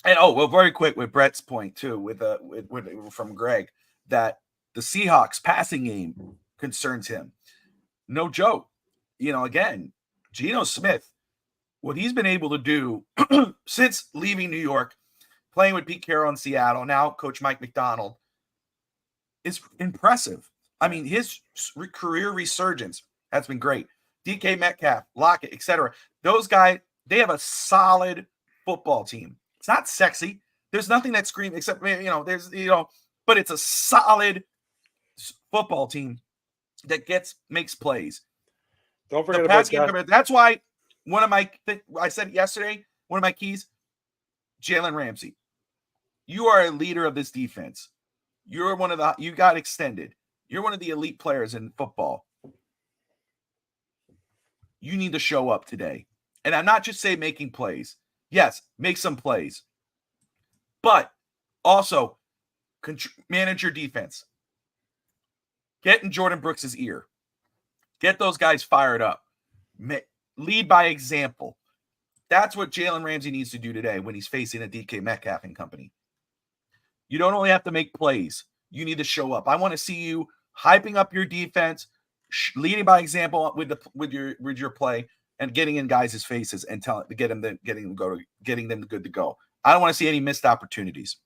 And very quick with Brett's point too, with from Greg, that the Seahawks passing game concerns him. No joke. Again, Geno Smith, what he's been able to do since leaving New York, playing with Pete Carroll in Seattle, now Coach Mike McDaniel, is impressive. I mean, his career resurgence has been great. DK Metcalf, Lockett, etc. Those guys, they have a solid football team. It's not sexy. There's nothing that screams except, but it's a solid football team that makes plays. Don't forget about that. That's why I said it yesterday, one of my keys, Jalen Ramsey. You are a leader of this defense. You got extended. You're one of the elite players in football. You need to show up today. And I'm not just saying making plays. Yes, make some plays. But also manage your defense. Get in Jordan Brooks' ear. Get those guys fired up. Lead by example. That's what Jalen Ramsey needs to do today when he's facing a DK Metcalf and company. You don't only have to make plays. You need to show up. I want to see you hyping up your defense, leading by example with your play, and getting in guys' faces and getting them good to go. I don't want to see any missed opportunities.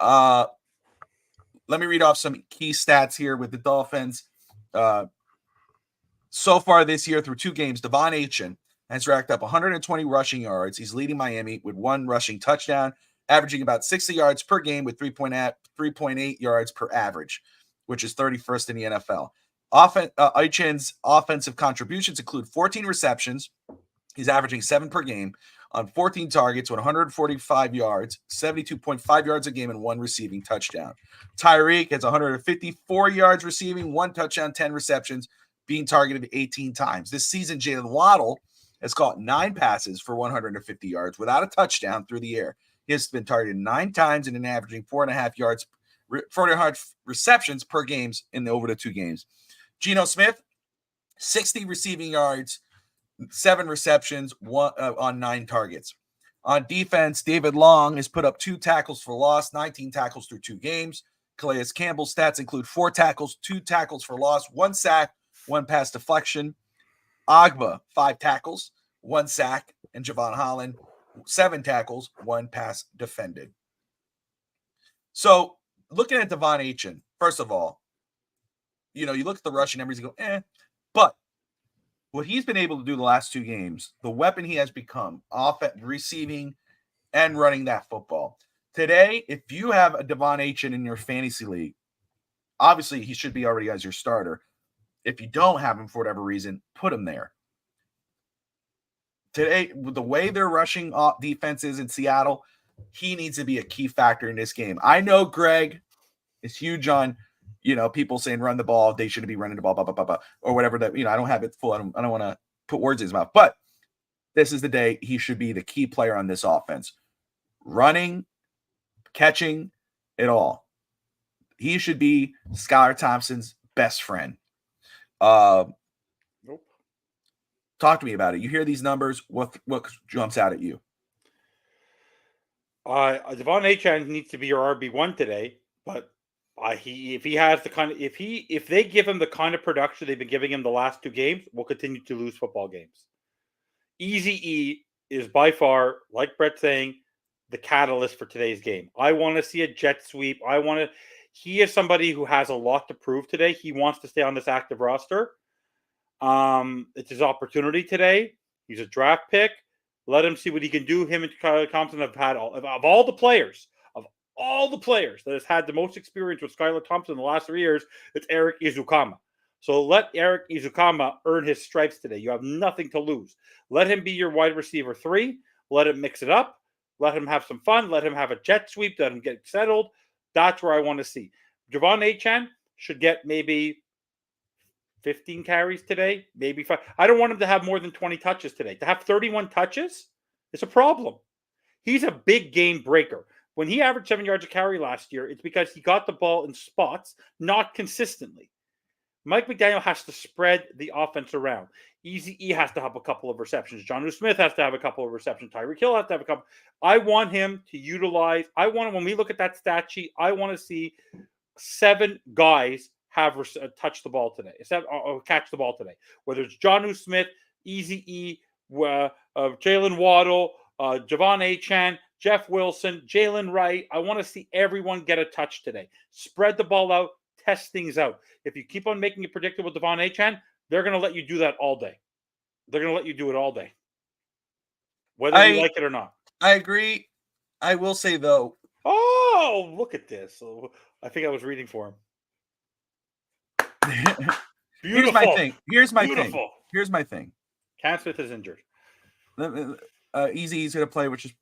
Let me read off some key stats here with the Dolphins. So far this year, through 2 games, Devon Achane has racked up 120 rushing yards. He's leading Miami with 1 rushing touchdown, averaging about 60 yards per game with 3.8 yards per average, which is 31st in the NFL. Achane's offensive contributions include 14 receptions. He's averaging 7 per game on 14 targets with 145 yards, 72.5 yards a game, and 1 receiving touchdown. Tyreek has 154 yards receiving, 1 touchdown, 10 receptions, being targeted 18 times. This season, Jalen Waddle has caught 9 passes for 150 yards without a touchdown through the air. He has been targeted 9 times and an averaging 4.5 receptions per games over the 2 games. Geno Smith, 60 receiving yards, 7 receptions, on 9 targets. On defense, David Long has put up 2 tackles for loss, 19 tackles through 2 games. Calais Campbell's stats include 4 tackles, 2 tackles for loss, 1 sack, 1 pass deflection. Agba, 5 tackles, 1 sack. And Javon Holland, 7 tackles, 1 pass defended. So looking at Devon Achane, first of all, you look at the rushing numbers, you go, But what he's been able to do the last 2 games, the weapon he has become, receiving, and running that football. Today, if you have a Devon Achane in your fantasy league, obviously he should be already as your starter. If you don't have him for whatever reason, put him there. Today, with the way they're rushing defenses in Seattle, he needs to be a key factor in this game. I know Greg is huge on, people saying run the ball. They shouldn't be running the ball, blah, blah, blah, blah, or whatever that, I don't have it full. I don't want to put words in his mouth, but this is the day he should be the key player on this offense. Running, catching, it all. He should be Skylar Thompson's best friend. Nope. Talk to me about it. You hear these numbers. What jumps out at you? Devon Achane needs to be your RB1 today, but if they give him the kind of production they've been giving him the last 2 games, we'll continue to lose football games. Easy E is by far, like Brett's saying, the catalyst for today's game. I want to see a jet sweep. He is somebody who has a lot to prove today. He wants to stay on this active roster. It's his opportunity today. He's a draft pick. Let him see what he can do. Him and Skyler Thompson have had all the players that has had the most experience with Skyler Thompson in the last 3 years. It's Eric Izukama. So let Eric Izukama earn his stripes today. You have nothing to lose. Let him be your wide receiver 3. Let him mix it up. Let him have some fun. Let him have a jet sweep. Let him get settled. That's where I want to see. Devon Achane should get maybe 15 carries today, maybe 5. I don't want him to have more than 20 touches today. To have 31 touches is a problem. He's a big game breaker. When he averaged 7 yards a carry last year, it's because he got the ball in spots, not consistently. Mike McDaniel has to spread the offense around. Easy E has to have a couple of receptions. Jonnu Smith has to have a couple of receptions. Tyreek Hill has to have a couple. I want him to utilize. When we look at that stat sheet, I want to see 7 guys have touch the ball today, or catch the ball today. Whether it's Jonnu Smith, Easy E, Jalen Waddle, Devon Achane, Jeff Wilson, Jalen Wright. I want to see everyone get a touch today. Spread the ball out, test things out. If you keep on making it predictable with Devon Achane, they're going to let you do that all day. They're going to let you do it all day, whether you like it or not. I agree. I will say, though. Oh, look at this. I think I was reading for him. Here's my thing. Cam Smith is injured. Easy, he's going to play, which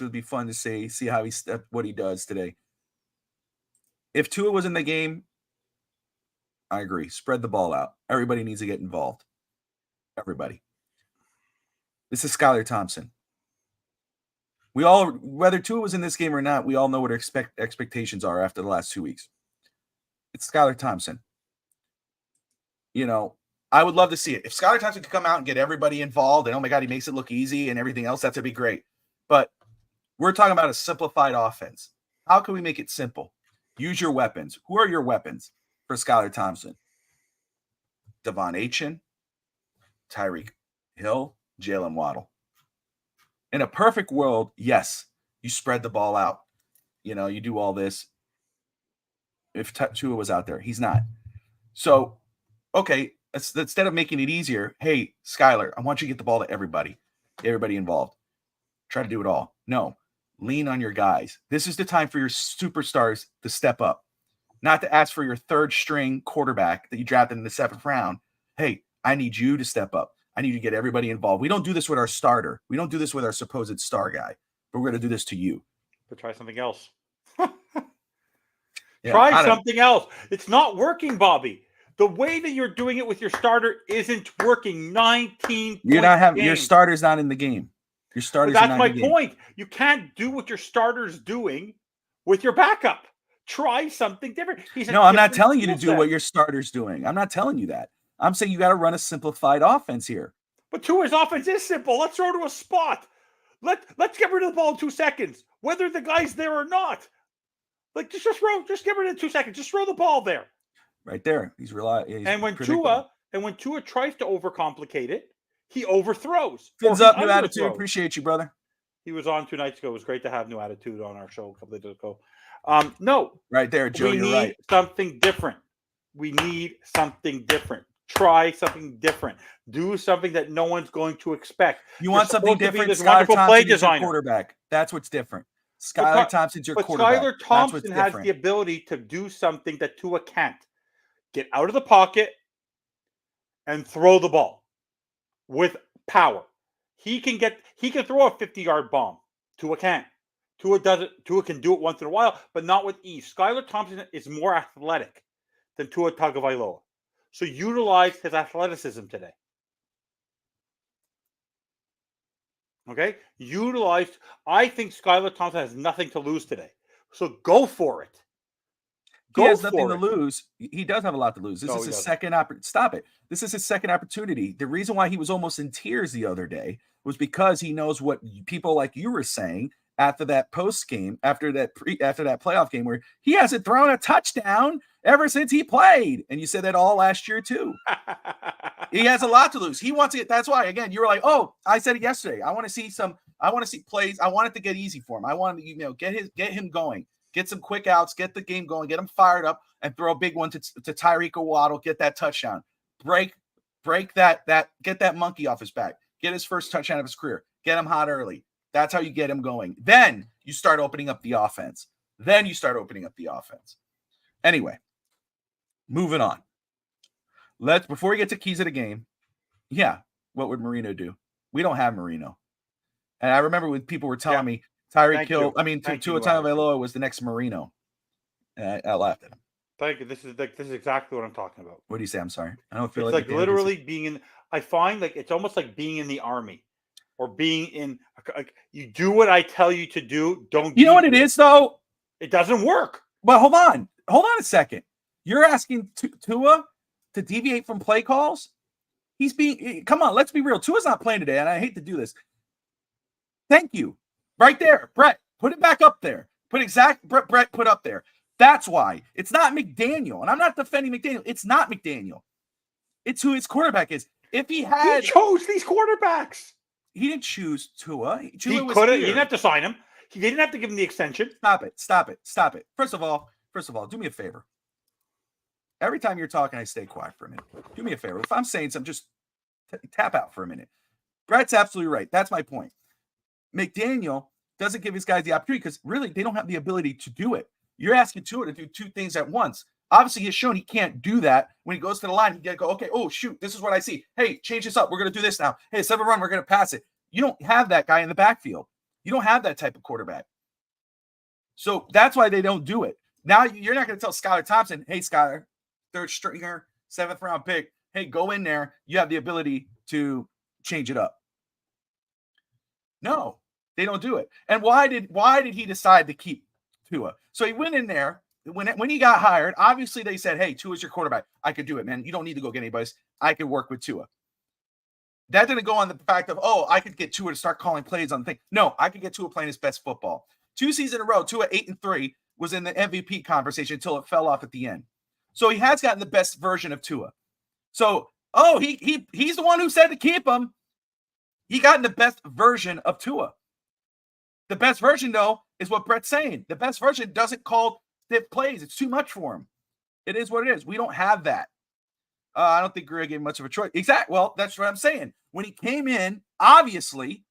would be fun to see how what he does today. If Tua was in the game, I agree. Spread the ball out. Everybody needs to get involved. Everybody. This is Skylar Thompson. Whether Tua was in this game or not, we all know what our expectations are after the last 2 weeks. It's Skylar Thompson. I would love to see it. If Skylar Thompson could come out and get everybody involved, and oh my God, he makes it look easy and everything else, that would be great. But we're talking about a simplified offense. How can we make it simple? Use your weapons. Who are your weapons for Skylar Thompson? Devon Achane, Tyreek Hill, Jalen Waddle. In a perfect world, yes, you spread the ball out. You do all this. If Tua was out there, he's not. So, okay, instead of making it easier, hey, Skylar, I want you to get the ball to everybody involved. Try to do it all. No, lean on your guys. This is the time for your superstars to step up, not to ask for your 3rd string quarterback that you drafted in the 7th round. Hey, I need you to step up. I need you to get everybody involved. We don't do this with our starter. We don't do this with our supposed star guy, but we're going to do this to you. But try something else. Try something else. It's not working, Bobby. The way that you're doing it with your starter isn't working. 19. Your starter's not in the game. Your starter's not in the game. That's my point. You can't do what your starter's doing with your backup. Try something different. I'm not telling you to do what your starter's doing. I'm not telling you that. I'm saying you got to run a simplified offense here. But Tua's offense is simple. Let's throw to a spot. Let's get rid of the ball in 2 seconds, whether the guy's there or not. Just get rid of it in 2 seconds. Just throw the ball there. Right there. And when Tua tries to overcomplicate it, he overthrows. Fins up, New Attitude. Appreciate you, brother. He was on 2 nights ago. It was great to have New Attitude on our show a couple of days ago. No. Right there, Joe. You're right. Something different. We need something different. try something different. Do something that no one's going to expect. You want something different? This Skylar wonderful play Thompson is your designer. quarterback. That's what's different. Skylar Thompson's your But quarterback. Skylar That's Thompson what's has different. the ability to do something that Tua can't. Get out of the pocket and throw the ball with power. He can throw a 50-yard bomb. Tua can't. Tua can do it once in a while, but not with ease. Skylar Thompson is more athletic than Tua Tagovailoa. So utilize his athleticism today. Okay? I think Skylar Thompson has nothing to lose today. So go for it. He has nothing to lose. He does have a lot to lose. This No, is he his doesn't. second opportunity. Stop it. This is his second opportunity. The reason why he was almost in tears the other day was because he knows what people like you were saying after that post game, after that playoff game, where he hasn't thrown a touchdown ever since he played. And you said that all last year too. He has a lot to lose. He wants it. That's why, again, you were like, oh, I said it yesterday. I want to see plays. I want it to get easy for him. I want to, get him going. Get some quick outs, get the game going, get him fired up, and throw a big one to Tyreek Waddle, get that touchdown. Break that, get that monkey off his back. Get his first touchdown of his career. Get him hot early. That's how you get him going. Then you start opening up the offense. Anyway, moving on. Before we get to keys of the game, what would Marino do? We don't have Marino. And I remember when people were telling me Tyreek Hill, Tua Tagovailoa was the next Marino. And I laughed at him. Thank you. This is exactly what I'm talking about. What do you say? I'm sorry. I don't feel It's like literally being in. I find like it's almost like being in the army, or being in. You do what I tell you to do. Don't. You know what it is though? It doesn't work. But hold on a second. You're asking Tua to deviate from play calls? Come on, let's be real. Tua's not playing today, and I hate to do this. Thank you. Right there, Brett. Put it back up there. Brett put up there. That's why. It's not McDaniel. And I'm not defending McDaniel. It's not McDaniel. It's who his quarterback is. If he chose these quarterbacks. He didn't choose Tua. He didn't have to sign him. He didn't have to give him the extension. Stop it. First of all, do me a favor. Every time you're talking, I stay quiet for a minute. Do me a favor. If I'm saying something, just tap out for a minute. Brett's absolutely right. That's my point. McDaniel doesn't give his guys the opportunity because really they don't have the ability to do it. You're asking Tua to do two things at once. Obviously, he's shown he can't do that. When he goes to the line, he got to go, okay, oh, shoot, this is what I see. Hey, change this up. We're going to do this now. Hey, 7 run, we're going to pass it. You don't have that guy in the backfield. You don't have that type of quarterback. So that's why they don't do it. Now you're not going to tell Skylar Thompson, hey, Skylar, third stringer, 7th round pick. Hey, go in there. You have the ability to change it up. No, they don't do it. And why did he decide to keep Tua? So he went in there. When he got hired, obviously they said, hey, Tua's your quarterback. I could do it, man. You don't need to go get anybody. I could work with Tua. That didn't go on the fact of, oh, I could get Tua to start calling plays on the thing. No, I could get Tua playing his best football. 2 seasons in a row, Tua 8-3 was in the MVP conversation until it fell off at the end. So he has gotten the best version of Tua. So, he's the one who said to keep him. He got the best version of Tua. The best version, though, is what Brett's saying. The best version doesn't call stiff plays. It's too much for him. It is what it is. We don't have that. I don't think Greer gave much of a choice. Exactly. Well, that's what I'm saying. When he came in, obviously,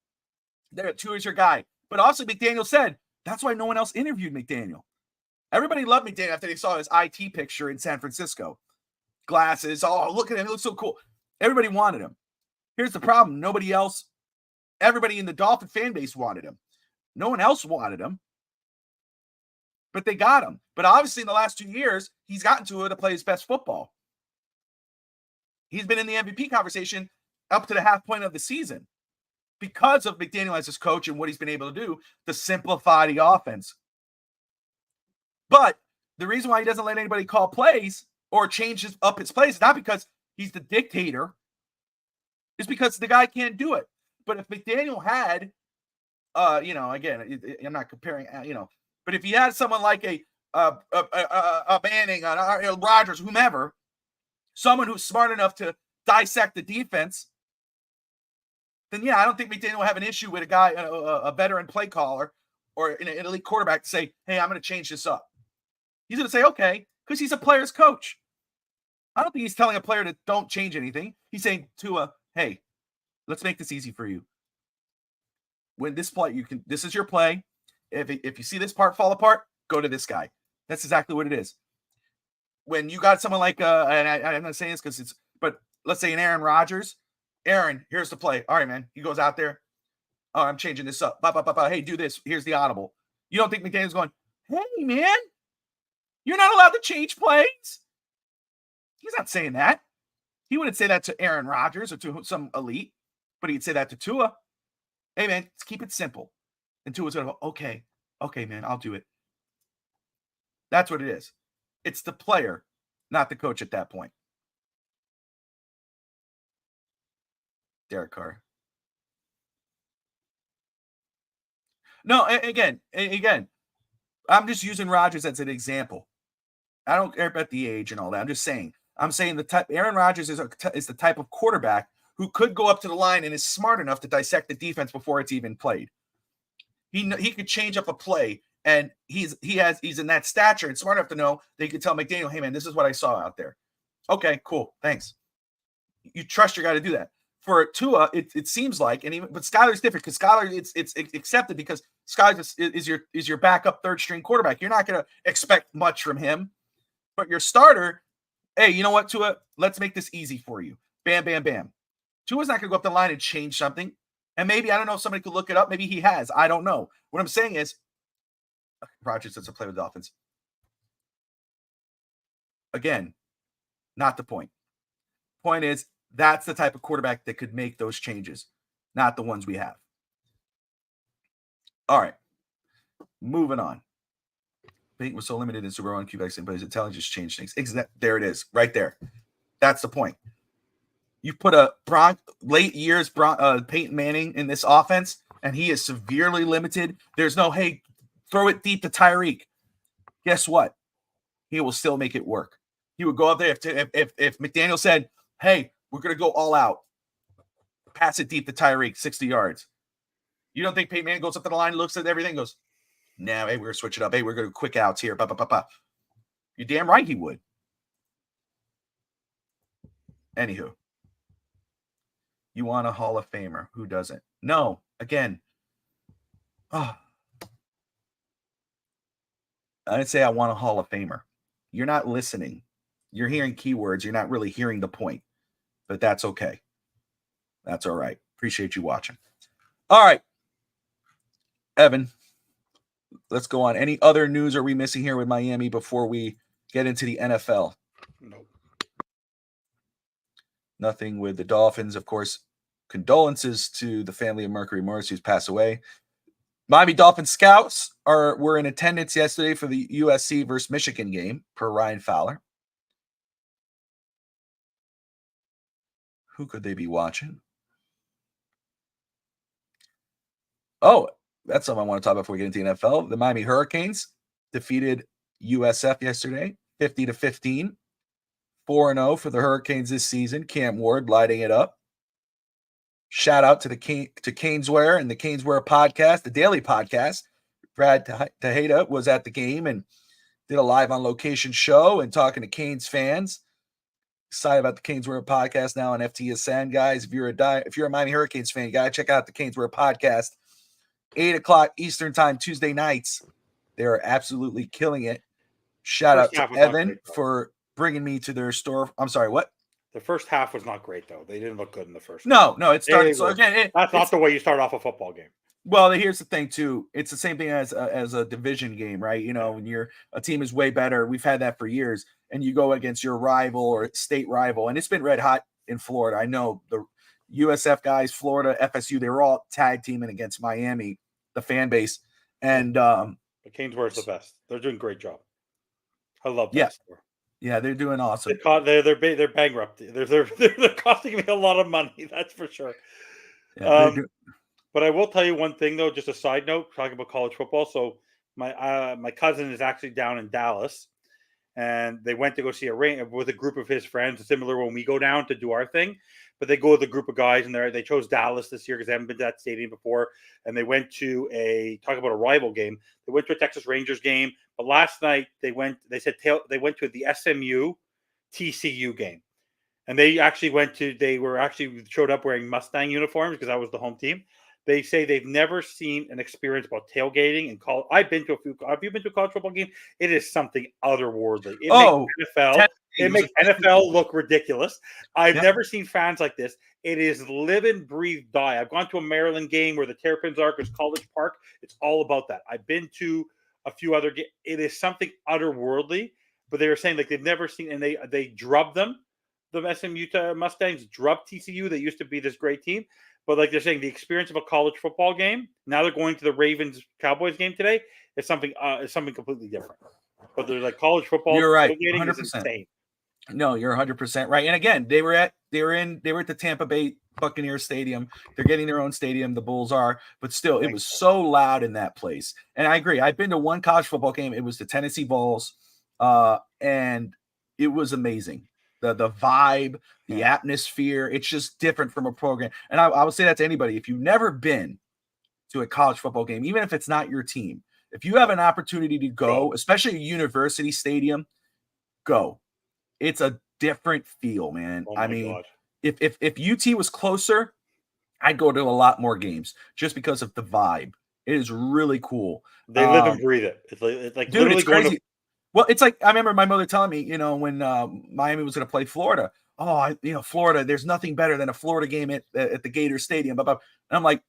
Tua is your guy. But also, McDaniel said, that's why no one else interviewed McDaniel. Everybody loved McDaniel after they saw his IT picture in San Francisco. Glasses. Oh, look at him. He looks so cool. Everybody wanted him. Here's the problem. Everybody in the Dolphin fan base wanted him. No one else wanted him. But they got him. But obviously in the last 2 years, he's gotten to play his best football. He's been in the MVP conversation up to the half point of the season because of McDaniel as his coach and what he's been able to do to simplify the offense. But the reason why he doesn't let anybody call plays or change up his plays is not because he's the dictator. It's because the guy can't do it. But if McDaniel had, again, I'm not comparing, but if he had someone like a Manning, Rodgers, whomever, someone who's smart enough to dissect the defense, then I don't think McDaniel will have an issue with a guy, a veteran play caller or an elite quarterback to say, hey, I'm going to change this up. He's going to say, okay, because he's a player's coach. I don't think he's telling a player to don't change anything. He's saying Tua, hey, let's make this easy for you. When this play, this is your play. If you see this part fall apart, go to this guy. That's exactly what it is. When you got someone like and I'm not saying this but let's say an Aaron Rodgers. Aaron, here's the play. All right, man. He goes out there. Oh, I'm changing this up. Hey, do this. Here's the audible. You don't think McDaniel's going, hey, man, you're not allowed to change plays? He's not saying that. He wouldn't say that to Aaron Rodgers or to some elite, but he'd say that to Tua. Hey, man, let's keep it simple. And Tua's going to go, okay, man, I'll do it. That's what it is. It's the player, not the coach at that point. Derek Carr. No, again, I'm just using Rodgers as an example. I don't care about the age and all that. I'm just saying. Aaron Rodgers is the type of quarterback who could go up to the line and is smart enough to dissect the defense before it's even played. He could change up a play, and he's in that stature and smart enough to know that he could tell McDaniel, hey man, this is what I saw out there. Okay, cool, thanks. You trust your guy to do that. For Tua, it seems like, but Skyler's different because Skyler it's accepted because Skyler is your backup third string quarterback. You're not going to expect much from him, but your starter, hey, you know what, Tua? Let's make this easy for you. Bam, bam, bam. Tua's not going to go up the line and change something. And maybe, I don't know if somebody could look it up. Maybe he has. I don't know. What I'm saying is, Rodgers doesn't play with the Dolphins. Again, not the point. Point is, that's the type of quarterback that could make those changes, not the ones we have. All right. Moving on. Peyton was so limited in Super Bowl QBs and plays. Intelligence just changed things. There it is, right there. That's the point. You put a late years Peyton Manning in this offense, and he is severely limited. There's no, hey, throw it deep to Tyreek. Guess what? He will still make it work. He would go up there if McDaniel said, hey, we're going to go all out. Pass it deep to Tyreek, 60 yards. You don't think Peyton Manning goes up to the line, looks at everything, goes, nah, hey, we're going to switch it up. Hey, we're going to quick outs here. You're damn right he would. Anywho. You want a Hall of Famer. Who doesn't? No. Again. I didn't say I want a Hall of Famer. You're not listening. You're hearing keywords. You're not really hearing the point. But that's okay. That's all right. Appreciate you watching. All right. Evan, let's go on. Any other news are we missing here with Miami before we get into the NFL? Nope. Nothing with the Dolphins. Of course, condolences to the family of Mercury Morris, who's passed away. Miami Dolphins scouts were in attendance yesterday for the USC versus Michigan game, per Ryan Fowler. Who could they be watching? Oh, that's something I want to talk about before we get into the NFL. The Miami Hurricanes defeated USF yesterday, 50-15. 4-0 for the Hurricanes this season. Cam Ward lighting it up. Shout out to Caneswear and the Caneswear podcast, the daily podcast. Brad Tejeda was at the game and did a live on location show and talking to Canes fans. Excited about the Caneswear podcast now on FTSN, guys. If you're a Miami Hurricanes fan, you gotta check out the Caneswear podcast. 8:00 Eastern time, Tuesday nights. They're absolutely killing it. Shout out to Evan for bringing me to their store. I'm sorry, what? The first half was not great, though. They didn't look good in the first. No, it started. So again, that's not the way you start off a football game. Well, here's the thing too. It's the same thing as a division game, right? You know, when a team is way better, we've had that for years, and you go against your rival or state rival, and it's been red hot in Florida. I know the USF guys, Florida, FSU, they were all tag teaming against Miami, the fan base, and the Caneswear is the best. They're doing a great job. I love that. Yeah. Yeah, they're doing awesome. They're bankrupt. They're costing me a lot of money. That's for sure. Yeah, but I will tell you one thing, though, just a side note, talking about college football. So my cousin is actually down in Dallas, and they went to go see with a group of his friends, similar when we go down to do our thing. But they go with a group of guys, and they chose Dallas this year because they haven't been to that stadium before. And they went to talk about a rival game. They went to a Texas Rangers game. But last night they went to the SMU TCU game. And they actually showed up wearing Mustang uniforms because that was the home team. They say they've never seen an experience about tailgating and college. I've been to a few. Have you been to a college football game? It is something otherworldly. It makes NFL. It makes NFL look ridiculous. I've never seen fans like this. It is live and breathe die. I've gone to a Maryland game where the Terrapins are because College Park. It's all about that. I've been to a few other games. It is something otherworldly. But they were saying like they've never seen, and they drubbed them. The SMU Mustangs drubbed TCU. They used to be this great team. But like they're saying, the experience of a college football game, now they're going to the Ravens-Cowboys game today, is something completely different. But there's like college football. You're right, 100%. No, you're 100% right. And again, they were at the Tampa Bay Buccaneers Stadium. They're getting their own stadium. The Bulls are, but still, it was so loud in that place. And I agree. I've been to one college football game. It was the Tennessee Vols, and it was amazing. The vibe, the atmosphere, it's just different from a program. And I would say that to anybody. If you've never been to a college football game, even if it's not your team, if you have an opportunity to go, especially a university stadium, go. It's a different feel, man. Oh I mean, if UT was closer, I'd go to a lot more games just because of the vibe. It is really cool. They live and breathe it. It's like dude, literally it's crazy. going to. Well, it's like I remember my mother telling me, when Miami was going to play Florida. Oh, Florida. There's nothing better than a Florida game at the Gator Stadium. And I'm like,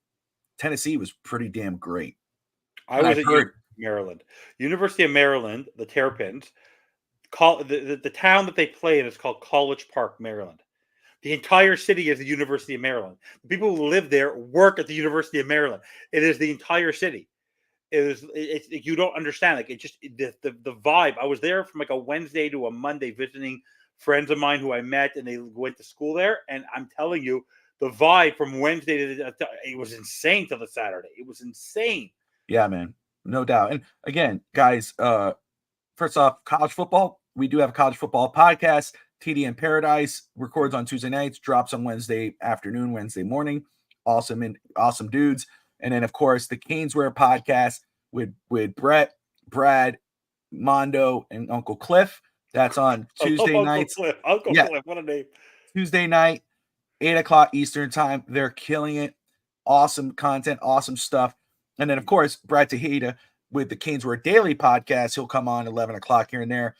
Tennessee was pretty damn great. I was at Maryland, University of Maryland, the Terrapins. The town that they play in is called College Park, Maryland. The entire city is the University of Maryland. The people who live there work at the University of Maryland. It is the entire city. It's you don't understand. Like the vibe. I was there from like a Wednesday to a Monday visiting friends of mine who I met, and they went to school there. And I'm telling you, the vibe from Wednesday to it was insane till the Saturday. It was insane. Yeah, man, no doubt. And again, guys, first off, college football. We do have a college football podcast. TD in Paradise records on Tuesday nights, drops on Wednesday afternoon, Wednesday morning. Awesome dudes. And then, of course, the Caneswear podcast with Brett, Brad, Mondo, and Uncle Cliff. That's on Tuesday nights. Uncle Cliff, what a name. Tuesday night, 8 o'clock Eastern time. They're killing it. Awesome content, awesome stuff. And then, of course, Brad Tejeda with the Caneswear Daily podcast. He'll come on 11 o'clock here and there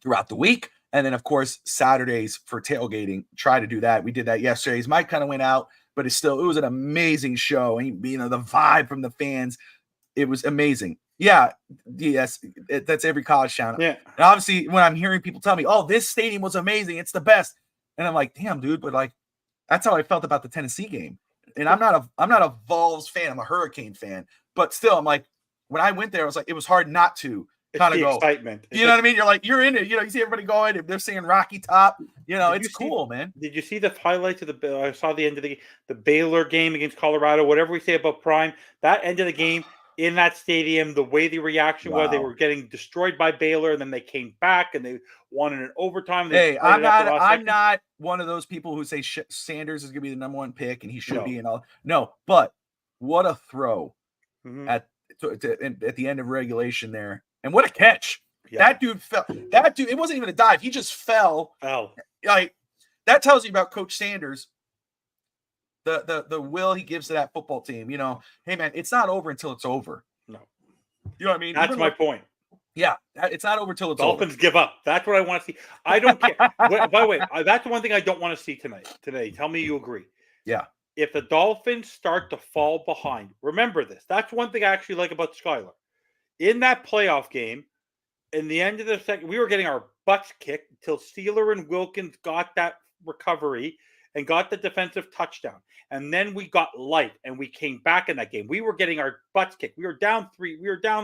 throughout the week. And then, of course, Saturdays for tailgating. Try to do that. We did that yesterday. His mic kind of went out, but it was an amazing show. And, the vibe from the fans, it was amazing. Yeah, yes, that's every college town. Yeah. And obviously, when I'm hearing people tell me, "Oh, this stadium was amazing, it's the best," and I'm like, "Damn, dude," but like, that's how I felt about the Tennessee game. And I'm not a Vols fan. I'm a Hurricane fan, but still, I'm like, when I went there, I was like, it was hard not to kind of go. Excitement. You know what I mean? You're like, you're in it. You see everybody going. If they're singing Rocky Top, it's cool, man. Did you see the highlights of I saw the end of the Baylor game against Colorado. Whatever we say about Prime, that end of the game in that stadium, the way the reaction was, they were getting destroyed by Baylor, and then they came back and they won in an overtime. Hey, I'm not one of those people who say Sanders is going to be the number one pick and he should be and all. No, but what a throw at the end of regulation there. And what a catch. Yeah. That dude fell. That dude, it wasn't even a dive. He just fell. Like, that tells you about Coach Sanders. The will he gives to that football team. Hey, man, it's not over until it's over. No. You know what I mean? That's my point. Yeah, it's not over till it's Dolphins give up. That's what I want to see. I don't care. By the way, that's the one thing I don't want to see today. Tell me you agree. Yeah. If the Dolphins start to fall behind, remember this. That's one thing I actually like about Skyler. In that playoff game, in the end of the second, we were getting our butts kicked until Steeler and Wilkins got that recovery and got the defensive touchdown. And then we got light and we came back in that game. We were getting our butts kicked. We were down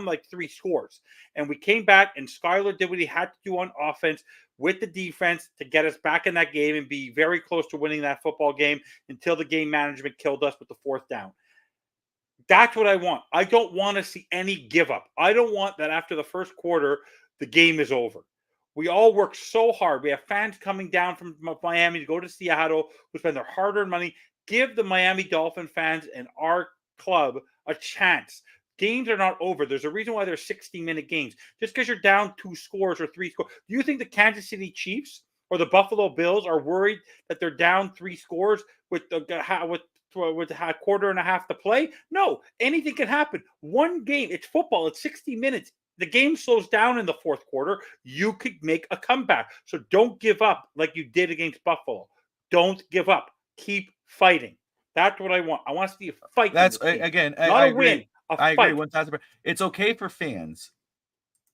like 3 scores. And we came back and Skyler did what he had to do on offense with the defense to get us back in that game and be very close to winning that football game until the game management killed us with the 4th down. That's what I want. I don't want to see any give up. I don't want that after the first quarter, the game is over. We all work so hard. We have fans coming down from Miami to go to Seattle who spend their hard-earned money. Give the Miami Dolphin fans and our club a chance. Games are not over. There's a reason why they're 60-minute games. Just because you're down 2 scores or 3 scores. Do you think the Kansas City Chiefs or the Buffalo Bills are worried that they're down 3 scores with a quarter and a half to play. No, anything can happen. One game, it's football, it's 60 minutes. The game slows down in the fourth quarter. You could make a comeback. So don't give up like you did against Buffalo. Don't give up. Keep fighting. That's what I want. I want to see a fight. That's again, not I a agree. win. I agree 1,000%. It's okay for fans.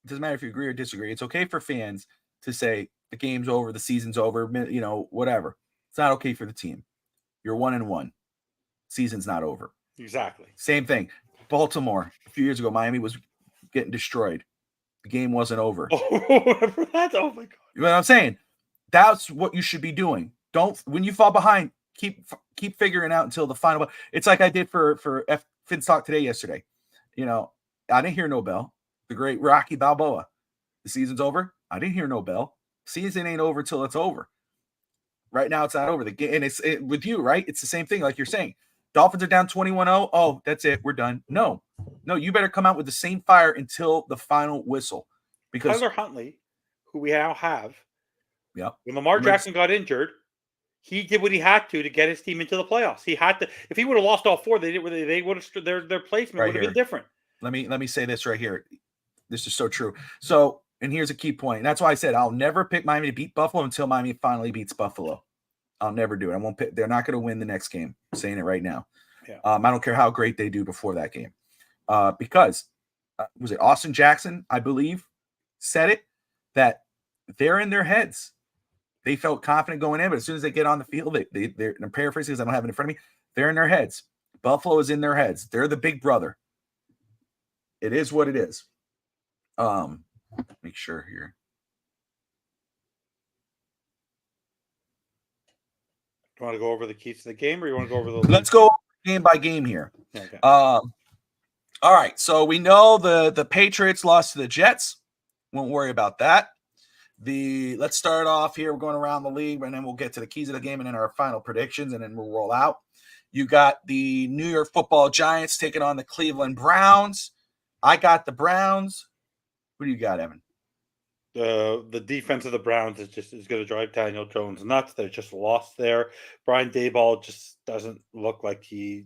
It doesn't matter if you agree or disagree. It's okay for fans to say the game's over, the season's over, whatever. It's not okay for the team. You're 1-1. Season's not over. Exactly. Same thing. Baltimore, a few years ago, Miami was getting destroyed. The game wasn't over. Oh, that's, oh my God. You know what I'm saying? That's what you should be doing. Don't, when you fall behind, keep figuring out until the final. It's like I did for Finstock today yesterday. I didn't hear no bell. The great Rocky Balboa. The season's over. I didn't hear no bell. Season ain't over till it's over. Right now, it's not over. The game, and it's with you, right? It's the same thing, like you're saying. Dolphins are down 21-0. Oh, that's it. We're done. No, you better come out with the same fire until the final whistle. Because Tyler Huntley, who we now have, yeah, when Lamar Jackson got injured, he did what he had to get his team into the playoffs. He had to. If he would have lost all 4, they would have their placement would have been different. Let me say this right here. This is so true. So, and here's a key point. And that's why I said I'll never pick Miami to beat Buffalo until Miami finally beats Buffalo. I'll never do it. I won't pick. They're not going to win the next game. I'm saying it right now. Yeah. I don't care how great they do before that game. Because was it Austin Jackson, I believe, said it, that they're in their heads. They felt confident going in, but as soon as they get on the field, they're paraphrasing because I don't have it in front of me. They're in their heads. Buffalo is in their heads. They're the big brother. It is what it is. Make sure here. Do you want to go over the keys to the game, or you want to go over the? Let's go game by game here. Okay. All right. So we know the Patriots lost to the Jets. Won't worry about that. Let's start off here. We're going around the league, and then we'll get to the keys of the game and then our final predictions, and then we'll roll out. You got the New York Football Giants taking on the Cleveland Browns. I got the Browns. What do you got, Evan? The defense of the Browns is going to drive Daniel Jones nuts. They're just lost there. Brian Daboll just doesn't look like he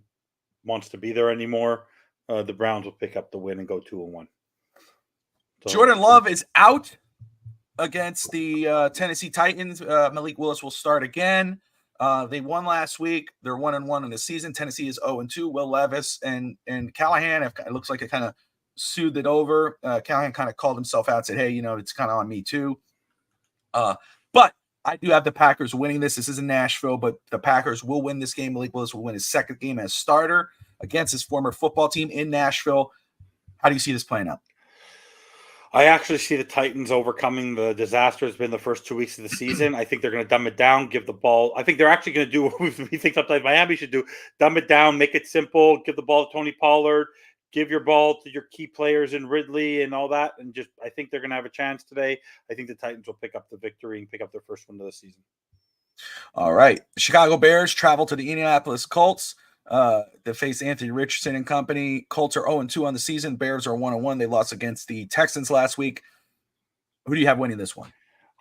wants to be there anymore. The Browns will pick up the win and go 2-1. So, Jordan Love is out against the Tennessee Titans. Malik Willis will start again. They won last week. They're 1-1 in the season. Tennessee is 0-2. Will Levis and Callahan, it looks like it kind of soothed it over. Callahan kind of called himself out and said, hey, it's kind of on me too. But I do have the Packers winning this. This is in Nashville, but the Packers will win this game. Malik Willis will win his second game as starter against his former football team in Nashville. How do you see this playing out? I actually see the Titans overcoming the disaster that's been the first 2 weeks of the season. I think they're going to dumb it down, give the ball. I think they're actually going to do what we think sometimes Miami should do: dumb it down, make it simple, give the ball to Tony Pollard, give your ball to your key players in Ridley and all that. And I think they're going to have a chance today. I think the Titans will pick up the victory and pick up their first win of the season. All right. Chicago Bears travel to the Indianapolis Colts. They face Anthony Richardson and company. Colts are 0-2 on the season. Bears are 1-1. They lost against the Texans last week. Who do you have winning this one?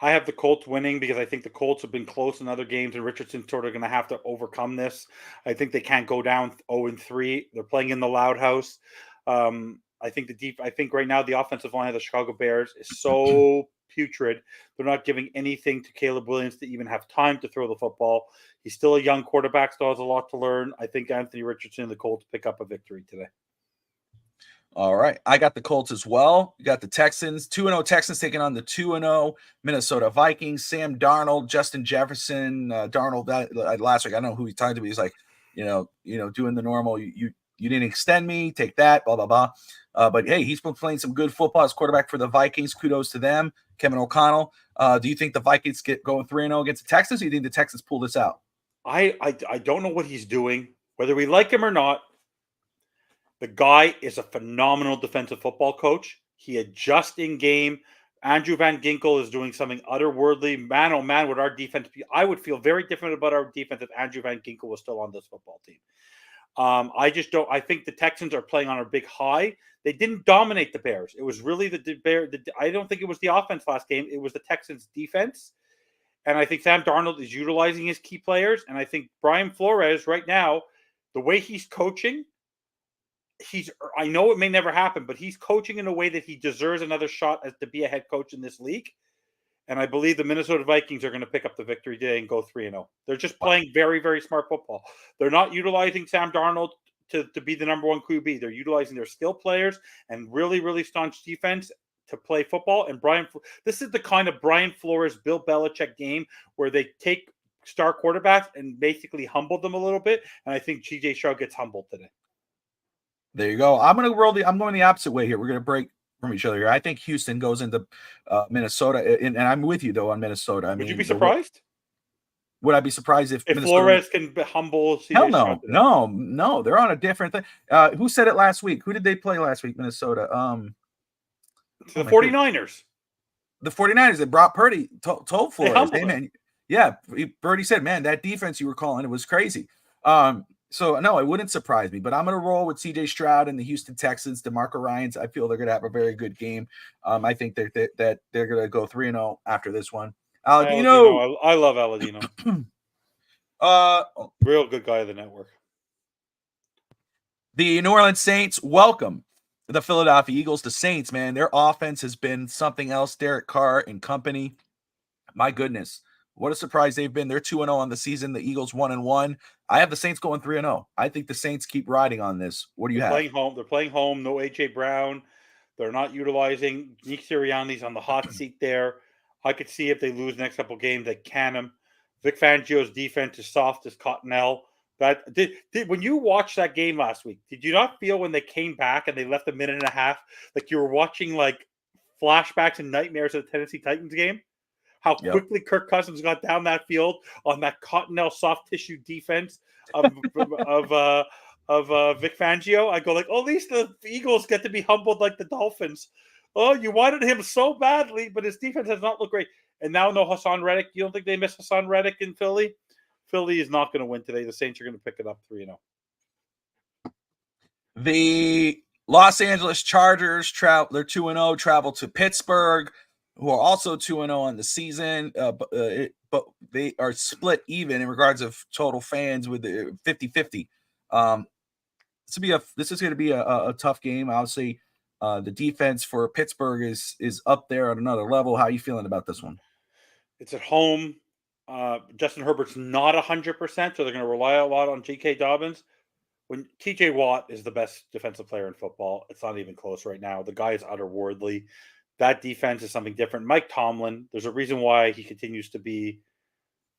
I have the Colts winning because I think the Colts have been close in other games, and Richardson's sort of going to have to overcome this. I think they can't go down 0-3. They're playing in the Loud House. I think right now the offensive line of the Chicago Bears is so putrid. They're not giving anything to Caleb Williams to even have time to throw the football. He's still a young quarterback, still has a lot to learn. I think Anthony Richardson and the Colts pick up a victory today. All right. I got the Colts as well. You got the Texans. 2-0 Texans taking on the 2-0 Minnesota Vikings. Sam Darnold, Justin Jefferson, Darnold last week. I don't know who he's talking to, but he's like, doing the normal. You didn't extend me. Take that. Blah, blah, blah. But hey, he's been playing some good football as quarterback for the Vikings. Kudos to them. Kevin O'Connell. Do you think the Vikings get going 3-0 against the Texans? Or do you think the Texans pull this out? I don't know what he's doing, whether we like him or not. The guy is a phenomenal defensive football coach. He adjusts in game. Andrew Van Ginkel is doing something otherworldly. Man, oh man, would our defense be? I would feel very different about our defense if Andrew Van Ginkel was still on this football team. I just don't. I think the Texans are playing on a big high. They didn't dominate the Bears. It was really the Bear. I don't think it was the offense last game. It was the Texans' defense. And I think Sam Darnold is utilizing his key players. And I think Brian Flores right now, the way he's coaching, I know it may never happen, but he's coaching in a way that he deserves another shot to be a head coach in this league. And I believe the Minnesota Vikings are going to pick up the victory today and go 3-0. They're just playing very, very smart football. They're not utilizing Sam Darnold to be the number one QB. They're utilizing their skill players and really, really staunch defense to play football. And this is the kind of Brian Flores, Bill Belichick game where they take star quarterbacks and basically humble them a little bit. And I think G.J. Shaw gets humbled today. There you go. I'm going the opposite way here. We're going to break from each other here. I think Houston goes into Minnesota, and I'm with you though on Minnesota. Would you be surprised? Would I be surprised if Flores can humble? Hell no, no. They're on a different thing. Who said it last week? Who did they play last week? Minnesota. The 49ers. The 49ers. They brought Purdy. Told Flores, hey man, yeah. Purdy said, man, that defense you were calling, it was crazy. So, no, it wouldn't surprise me, but I'm going to roll with C.J. Stroud and the Houston Texans, DeMarco Ryans. I feel they're going to have a very good game. I think that they're going to go 3-0 after this one. Aladino. I love Aladino. Real good guy of the network. The New Orleans Saints welcome the Philadelphia Eagles. The Saints, man, their offense has been something else. Derek Carr and company. My goodness. What a surprise they've been. They're 2-0 on the season. The Eagles 1-1. I have the Saints going 3-0. I think the Saints keep riding on this. What do you have? They're playing home. No A.J. Brown. They're not utilizing. Nick Sirianni's on the hot seat there. I could see if they lose the next couple games, they can him. Vic Fangio's defense is soft as cottonelle. When you watched that game last week, did you not feel when they came back and they left a minute and a half like you were watching like flashbacks and nightmares of the Tennessee Titans game? How quickly Kirk Cousins got down that field on that cottonelle soft tissue defense of Vic Fangio. I go like, at least the Eagles get to be humbled like the Dolphins. Oh, you wanted him so badly, but his defense has not looked great. And now no Hassan Reddick. You don't think they miss Hassan Reddick in Philly? Philly is not going to win today. The Saints are going to pick it up 3-0. The Los Angeles Chargers they're 2-0, travel to Pittsburgh, who are also 2-0 on the season, but they are split even in regards of total fans with the 50-50. This is going to be a tough game. Obviously, the defense for Pittsburgh is up there at another level. How are you feeling about this one? It's at home. Justin Herbert's not 100%, so they're going to rely a lot on J.K. Dobbins. When T.J. Watt is the best defensive player in football, it's not even close right now. The guy is otherworldly. That defense is something different. Mike Tomlin, there's a reason why he continues to be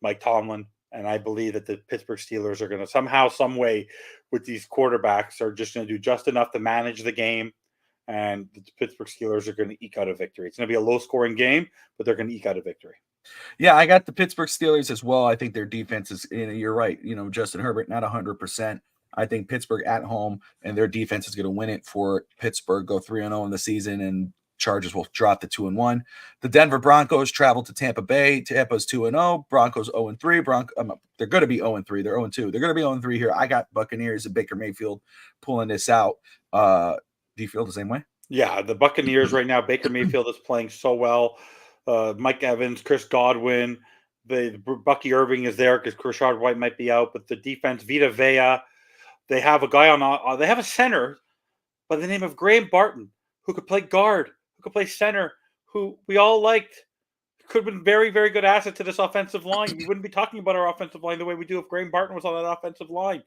Mike Tomlin, and I believe that the Pittsburgh Steelers are going to somehow, some way, with these quarterbacks, are just going to do just enough to manage the game, and the Pittsburgh Steelers are going to eke out a victory. It's going to be a low-scoring game, but they're going to eke out a victory. Yeah, I got the Pittsburgh Steelers as well. I think their defense is, you're right. Justin Herbert, not 100%. I think Pittsburgh at home and their defense is going to win it for Pittsburgh, go 3-0 in the season, and Chargers will drop to 2-1. The Denver Broncos travel to Tampa Bay. Tampa's 2-0. Broncos 0-3. They're going to be 0-3. They're 0-2. They're going to be 0-3 here. I got Buccaneers and Baker Mayfield pulling this out. Do you feel the same way? Yeah, the Buccaneers right now, Baker Mayfield is playing so well. Mike Evans, Chris Godwin, the Bucky Irving is there because Rashard White might be out, but the defense, Vita Vea, they have a guy they have a center by the name of Graham Barton who could play guard, who could play center, who we all liked. Could have been very, very good asset to this offensive line. We wouldn't be talking about our offensive line the way we do if Graham Barton was on that offensive line.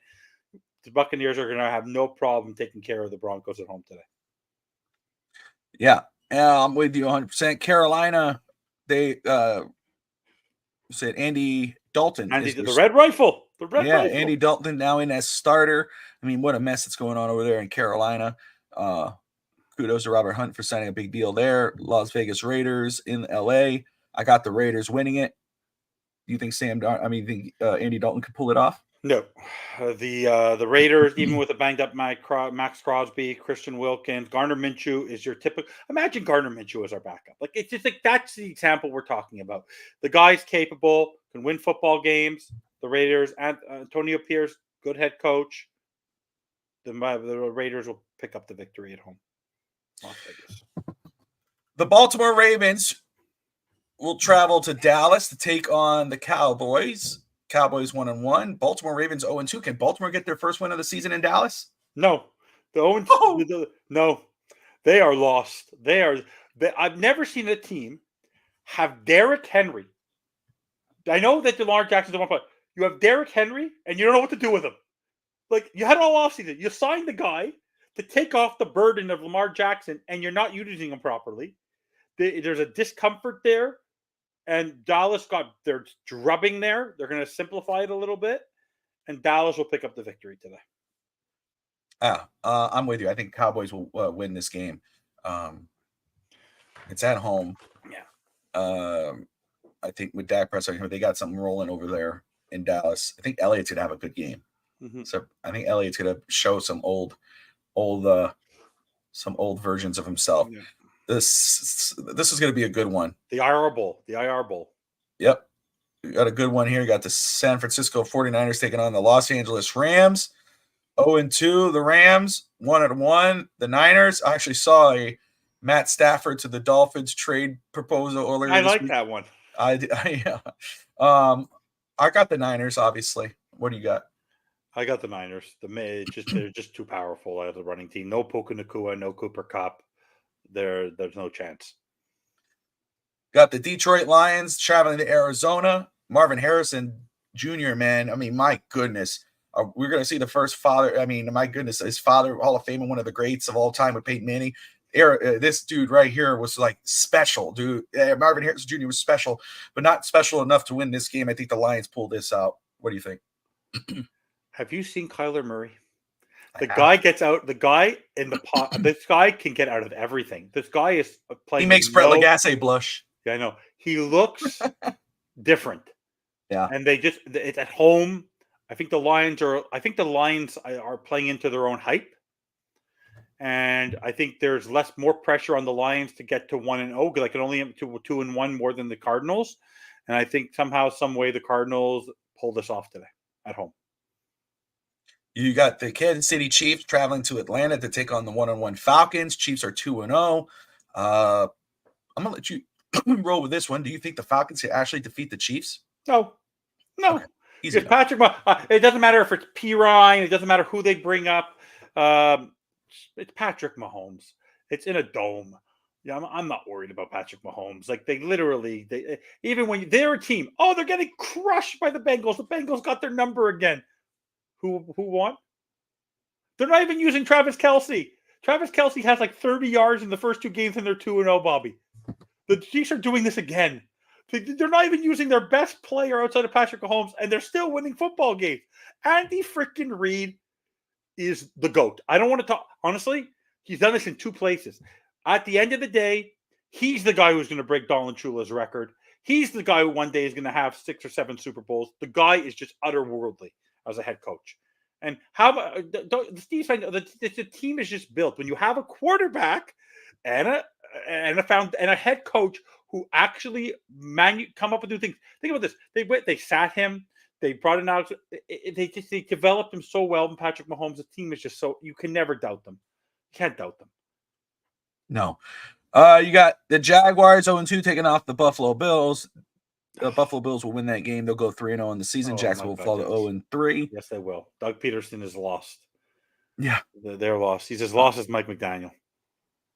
The Buccaneers are going to have no problem taking care of the Broncos at home today. Yeah, I'm with you 100%. Carolina, they said Andy Dalton. The Red Rifle. The Red Rifle. Andy Dalton now in as starter. I mean, what a mess that's going on over there in Carolina. Kudos to Robert Hunt for signing a big deal there. Las Vegas Raiders in L.A. I got the Raiders winning it. Do you think Andy Dalton could pull it off? No. The Raiders, even with a banged up Max Crosby, Christian Wilkins, Gardner Minshew is your typical. Imagine Gardner Minshew as our backup. Like, it's just like that's the example we're talking about. The guy's capable, can win football games. The Raiders, and Antonio Pierce, good head coach. The Raiders will pick up the victory at home. Las Vegas. The Baltimore Ravens will travel to Dallas to take on the Cowboys. Cowboys 1-1. Baltimore Ravens 0-2. Can Baltimore get their first win of the season in Dallas? No. No. They are lost. I've never seen a team have Derrick Henry. I know that Lamar Jackson's the one player. You have Derrick Henry, and you don't know what to do with him. Like, you had all offseason. You signed the guy to take off the burden of Lamar Jackson, and you're not using him properly. There's a discomfort there, and Dallas got their drubbing there. They're going to simplify it a little bit, and Dallas will pick up the victory today. I'm with you. I think Cowboys will win this game. It's at home. Yeah. I think with Dak Prescott, they got something rolling over there in Dallas. I think Elliott's gonna have a good game. Mm-hmm. So I think Elliott's gonna show some old versions of himself. Yeah. This is gonna be a good one. The IR Bowl. Yep. We got a good one here. You got the San Francisco 49ers taking on the Los Angeles Rams. 0-2, the Rams. 1-1, the Niners. I actually saw a Matt Stafford to the Dolphins trade proposal earlier. I like that one. I got the Niners, obviously. What do you got? I got the Niners. They're just too powerful out of the running team. No Puka Nacua, no Cooper Kupp. There's no chance. Got the Detroit Lions traveling to Arizona. Marvin Harrison Jr., man. I mean, my goodness. We're going to see the first father. I mean, my goodness, his father, Hall of Fame, and one of the greats of all time with Peyton Manning. This dude right here was like special, dude. Marvin Harrison Jr. was special, but not special enough to win this game. I think the Lions pulled this out. What do you think? Have you seen Kyler Murray? The guy gets out. The guy in the pot. This guy can get out of everything. This guy is playing. He makes Brett Lagasse blush. Yeah, I know. He looks different. Yeah, and it's at home. I think the Lions are playing into their own hype. And I think there's more pressure on the Lions to get to 1-0 because I can only have 2-1 more than the Cardinals. And I think somehow, some way, the Cardinals pull this off today at home. You got the Kansas City Chiefs traveling to Atlanta to take on the 1-1 Falcons. Chiefs are 2-0. I'm gonna let you roll with this one. Do you think the Falcons can actually defeat the Chiefs? No. Okay. Because Patrick, it doesn't matter if it's P. Ryan. It doesn't matter who they bring up. It's Patrick Mahomes. It's in a dome. Yeah, I'm not worried about Patrick Mahomes. Like they even when they're a team, they're getting crushed by the Bengals. The Bengals got their number again. Who won? They're not even using Travis Kelce. Travis Kelce has like 30 yards in the first two games, and they're 2-0. Bobby, the Chiefs are doing this again. They're not even using their best player outside of Patrick Mahomes, and they're still winning football games. Andy freaking Reid is the GOAT. I don't want to talk. Honestly, he's done this in two places. At the end of the day, he's the guy who's going to break Donald Shula's record. He's the guy who one day is going to have 6 or 7 Super Bowls. The guy is just otherworldly as a head coach. And how about the team is just built when you have a quarterback and a head coach who actually come up with new things. Think about this. They sat him. They brought in Alex. They developed him so well. And Patrick Mahomes, the team is just so you can never doubt them. You can't doubt them. No. You got the Jaguars 0-2 taking off the Buffalo Bills. The Buffalo Bills will win that game. They'll go 3-0 in the season. Jacksonville will fall to 0-3. Yes, they will. Doug Peterson is lost. Yeah. They're lost. He's as lost as Mike McDaniel.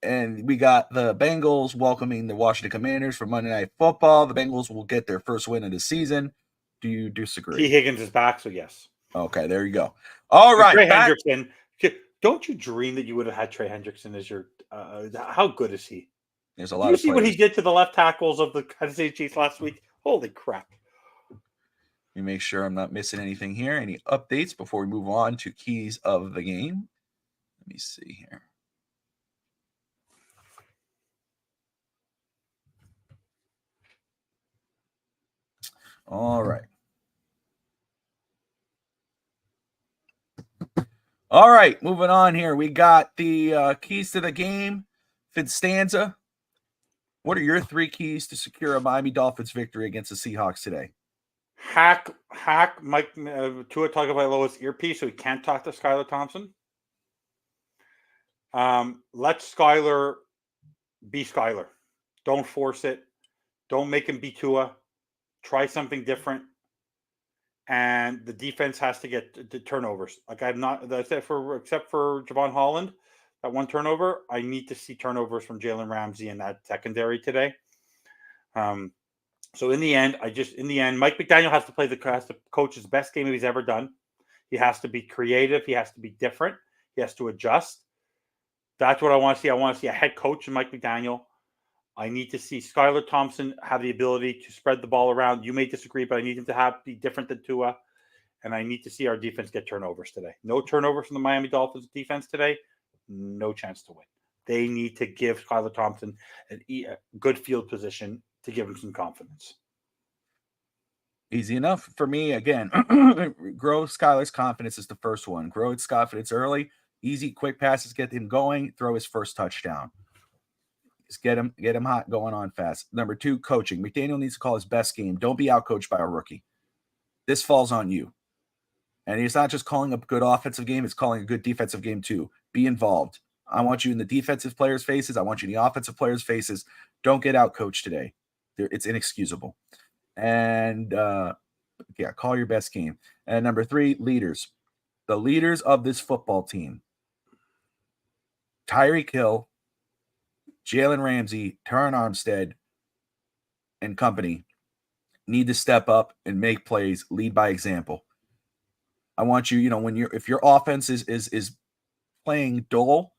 And we got the Bengals welcoming the Washington Commanders for Monday Night Football. The Bengals will get their first win of the season. Do you disagree? T. Higgins is back, so yes. Okay, there you go. All right. Trey Hendrickson. Don't you dream that you would have had Trey Hendrickson as your how good is he? There's a lot of you see what he did to the left tackles of the Kansas City Chiefs last week? Holy crap. Let me make sure I'm not missing anything here. Any updates before we move on to keys of the game? Let me see here. All right. All right, moving on here. We got the keys to the game. Finstanza, what are your 3 keys to secure a Miami Dolphins victory against the Seahawks today? Hack Mike Tua Tagovailoa's earpiece so he can't talk to Skylar Thompson. Let Skylar be Skylar. Don't force it. Don't make him be Tua. Try something different. And the defense has to get the turnovers. Like except for Javon Holland, that one turnover, I need to see turnovers from Jalen Ramsey in that secondary today. So in the end, Mike McDaniel has to coach his best game he's ever done. He has to be creative. He has to be different. He has to adjust. That's what I want to see. I want to see a head coach in Mike McDaniel. I need to see Skylar Thompson have the ability to spread the ball around. You may disagree, but I need him to be different than Tua. And I need to see our defense get turnovers today. No turnovers from the Miami Dolphins defense today. No chance to win. They need to give Skylar Thompson a good field position to give him some confidence. Easy enough for me. Again, grow Skylar's confidence is the first one. Grow its confidence early. Easy, quick passes, get him going. Throw his first touchdown. Just get him hot, going on fast. Number 2, coaching. McDaniel needs to call his best game. Don't be outcoached by a rookie. This falls on you. And he's not just calling a good offensive game, it's calling a good defensive game too. Be involved. I want you in the defensive players' faces. I want you in the offensive players' faces. Don't get outcoached today. It's inexcusable. And call your best game. And number 3, leaders. The leaders of this football team. Tyreek Hill, Jalen Ramsey, Terron Armstead, and company need to step up and make plays, lead by example. I want you, if your offense is playing dull,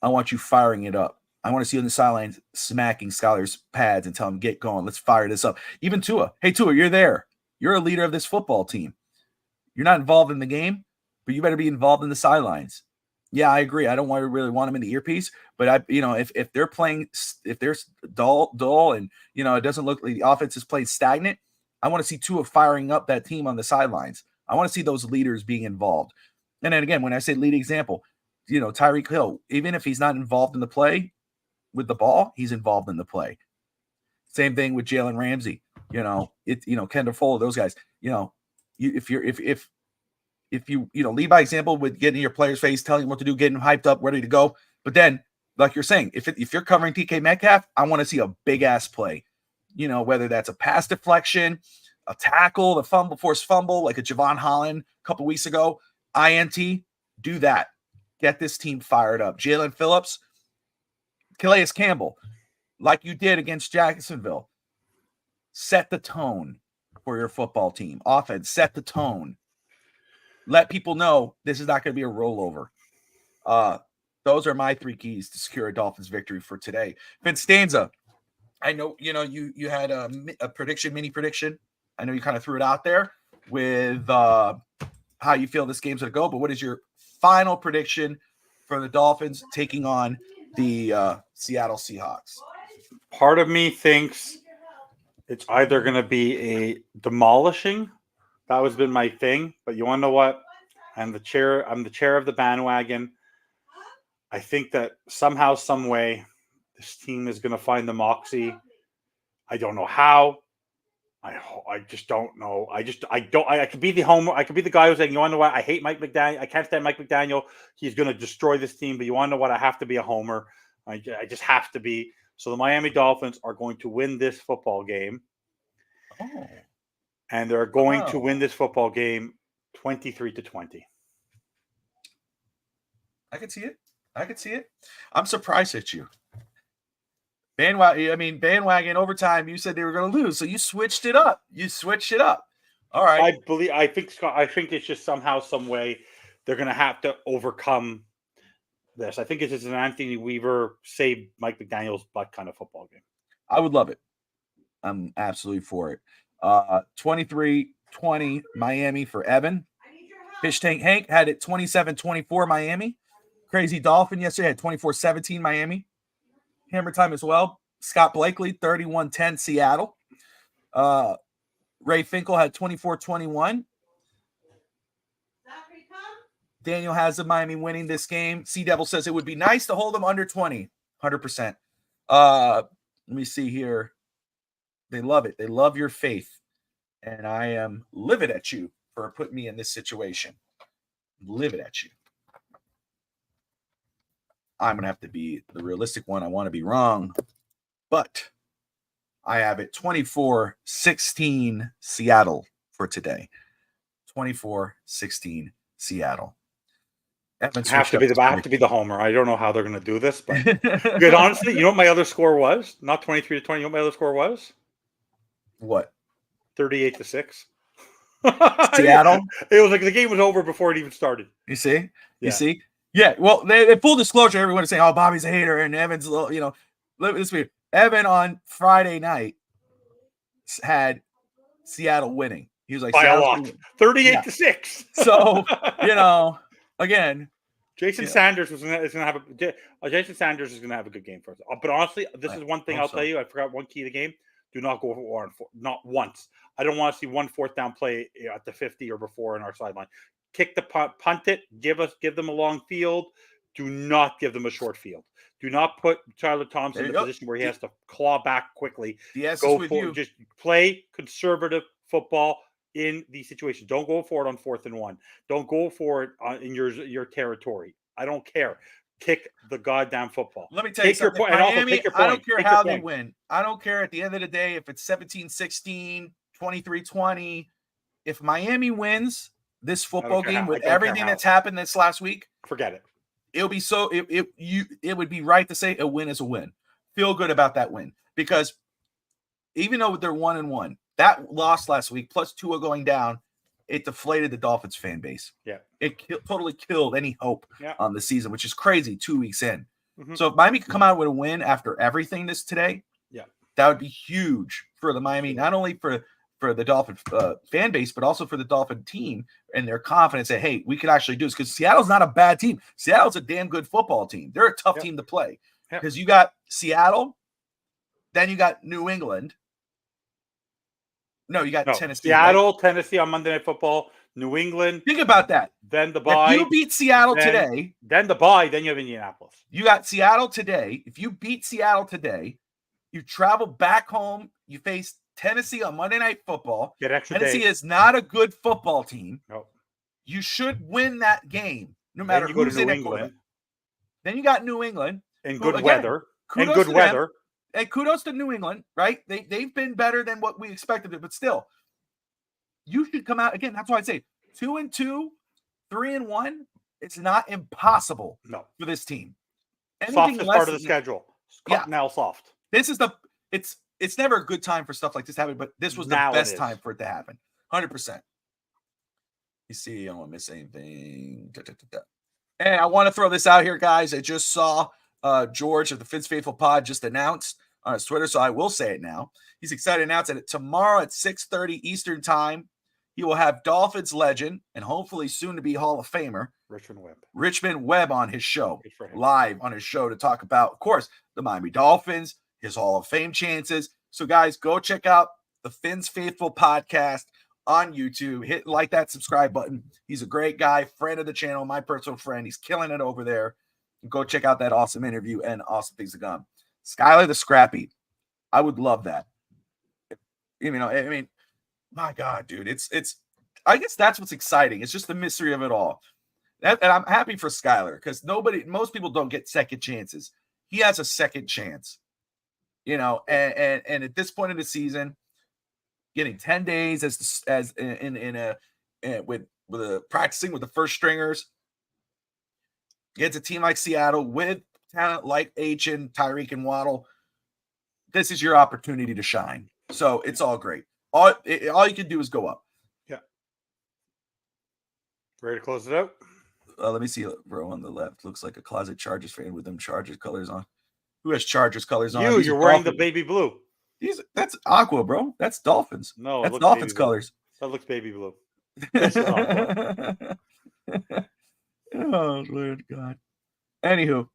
I want you firing it up. I want to see you on the sidelines smacking Skylar's pads and tell him, get going. Let's fire this up. Even Tua. Hey, Tua, you're there. You're a leader of this football team. You're not involved in the game, but you better be involved in the sidelines. Yeah, I agree. I don't really want them in the earpiece, but if they're playing, if they're dull and, it doesn't look like the offense is playing stagnant, I want to see Tua firing up that team on the sidelines. I want to see those leaders being involved. And then again, when I say lead example, Tyreek Hill, even if he's not involved in the play with the ball, he's involved in the play. Same thing with Jalen Ramsey, Kendall Fuller, those guys, if you lead by example with getting your player's face, telling them what to do, getting them hyped up, ready to go. But then, like you're saying, if you're covering TK Metcalf, I want to see a big ass play, whether that's a pass deflection, a tackle, the forced fumble, like a Javon Holland a couple weeks ago, INT, do that. Get this team fired up. Jalen Phillips, Calais Campbell, like you did against Jacksonville, set the tone for your football team. Offense, set the tone. Let people know this is not going to be a rollover. Those are my 3 keys to secure a Dolphins victory for today. Vince Stanza, I know you had a mini prediction. I know you kind of threw it out there with how you feel this game's going to go, but what is your final prediction for the Dolphins taking on the Seattle Seahawks? Part of me thinks it's either going to be a demolishing. That has been my thing, but you want to know what? I'm the chair of the bandwagon. I think that somehow, some way, this team is going to find the moxie. I don't know how. I just don't know. I could be the homer. I could be the guy who's saying, you want to know what? I hate Mike McDaniel. I can't stand Mike McDaniel. He's going to destroy this team. But you want to know what? I have to be a homer. I just have to be. So the Miami Dolphins are going to win this football game. Oh. And they're going to win this football game 23-20. I can see it. I'm surprised at you. Bandwagon overtime. You said they were going to lose, so you switched it up. All right. I think it's just somehow, some way, they're going to have to overcome this. I think it's just an Anthony Weaver save Mike McDaniel's butt kind of football game. I would love it. I'm absolutely for it. 23-20 Miami for Evan. Fish Tank Hank had it 27-24 Miami. Crazy Dolphin yesterday had 24-17 Miami. Hammer time as well. Scott Blakely 31-10 Seattle. Ray Finkel had 24-21. Daniel has the Miami winning this game. Sea Devil says it would be nice to hold them under 20. 100%. Let me see here. They love it. They love your faith. And I am livid at you for putting me in this situation. Livid at you. I'm going to have to be the realistic one. I want to be wrong. But I have it 24-16 Seattle for today. 24-16 Seattle. I have to be the homer. I don't know how they're going to do this, but good. Honestly, you know what my other score was? Not 23-20. You know what my other score was? What? 38-6. Seattle. It was like the game was over before it even started. You see? Yeah. You see? Yeah. Well, they full disclosure, everyone is saying, "Oh, Bobby's a hater," and Evan's, let's be Evan on Friday night had Seattle winning. He was like, by a lot, 38-6. So again, Jason Sanders is going to have Jason Sanders is going to have a good game for us. But honestly, this is one thing I'll tell you. I forgot one key to the game. Do not go for 4-4, not once. I don't want to see one fourth down play at the 50 or before in our sideline. Kick the punt it. Give them a long field. Do not give them a short field. Do not put Skylar Thompson in a position where he has to claw back quickly. Just play conservative football in these situations. Don't go for it on 4th and 1. Don't go for it in your territory. I don't care. Kick the goddamn football. Let me tell you something. Miami, I don't care how they win. I don't care at the end of the day if it's 17-16, 23-20. If Miami wins this football game with everything that's happened this last week, forget it. It'll be it would be right to say a win is a win. Feel good about that win, because even though they're 1-1, that loss last week plus Tua going down, it deflated the Dolphins fan base. Yeah, it totally killed any hope on the season, which is crazy 2 weeks in. Mm-hmm. So if Miami could come out with a win after everything today, that would be huge for the Miami, not only for the Dolphin fan base, but also for the Dolphin team and their confidence that, hey, we could actually do this, because Seattle's not a bad team. Seattle's a damn good football team. They're a tough team to play, because you got Seattle, then you got New England. No, you got Tennessee. Seattle, right? Tennessee on Monday Night Football, New England. Think about that. Then the bye. If you beat Seattle today. Then the bye, then you have Indianapolis. You got Seattle today. If you beat Seattle today, you travel back home, you face Tennessee on Monday Night Football. Get extra Tennessee day. is not a good football team. No. You should win that game, no matter who's in it. Then you got New England. In good weather. And good weather. And kudos to New England, right? They've been better than what we expected, but still, you should come out again. That's why I say 2-2, 3-1. It's not impossible for this team. Softest part of the schedule. Now soft. This is it's never a good time for stuff like this to happen, but this was the best time for it to happen. 100%. You see, I don't want to miss anything. And I want to throw this out here, guys. I just saw George of the Fitz Faithful Pod just announced on his Twitter, so I will say it now. He's excited to announce that tomorrow at 6:30 Eastern Time, he will have Dolphins legend and hopefully soon to be Hall of Famer Richmond Webb on his show, live on his show, to talk about, of course, the Miami Dolphins, his Hall of Fame chances. So, guys, go check out the Fitz Faithful Podcast on YouTube. Hit like that subscribe button. He's a great guy, friend of the channel, my personal friend. He's killing it over there. Go check out that awesome interview and awesome things to come. Skylar the Scrappy. I would love that. I mean, my God, dude, it's. I guess that's what's exciting. It's just the mystery of it all. And I'm happy for Skylar, because most people don't get second chances. He has a second chance, and at this point in the season, getting 10 days with practicing with the first stringers against a team like Seattle with talent like Achan, Tyreek, and Waddle. This is your opportunity to shine. So it's all great. All you can do is go up. Yeah. Ready to close it out? Let me see, bro. On the left, looks like a closet Chargers fan with them Chargers colors on. Who has Chargers colors on? You're wearing the baby blue. That's Aqua, bro. That's Dolphins. No, that's Dolphins colors. That looks baby blue. Oh, Lord God. Anywho.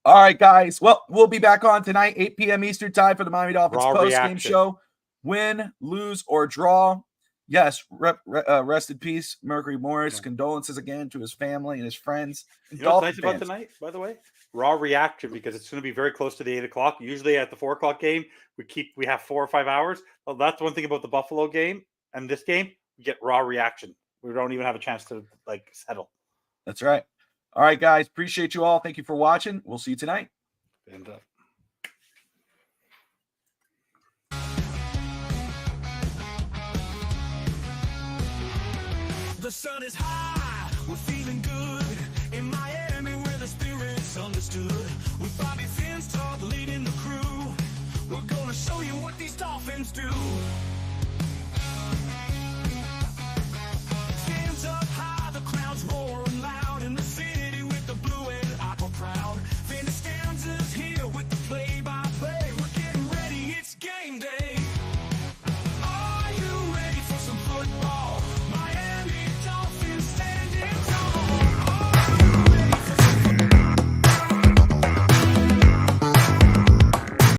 All right, guys. Well, we'll be back on tonight, 8 p.m. Eastern time for the Miami Dolphins post-game show. Win, lose, or draw. Yes, rest in peace, Mercury Morris. Yeah. Condolences again to his family and his friends. And you know what's nice about tonight, by the way? Raw reaction, because it's going to be very close to the 8 o'clock. Usually at the 4 o'clock game, we have 4 or 5 hours. Well, that's one thing about the Buffalo game and this game. We get raw reaction. We don't even have a chance to settle. That's right. All right, guys. Appreciate you all. Thank you for watching. We'll see you tonight. And sun is high, we're feeling good. In Miami where the spirit's understood. With Bobby Finn's top leading the crew. We're gonna show you what these Dolphins do.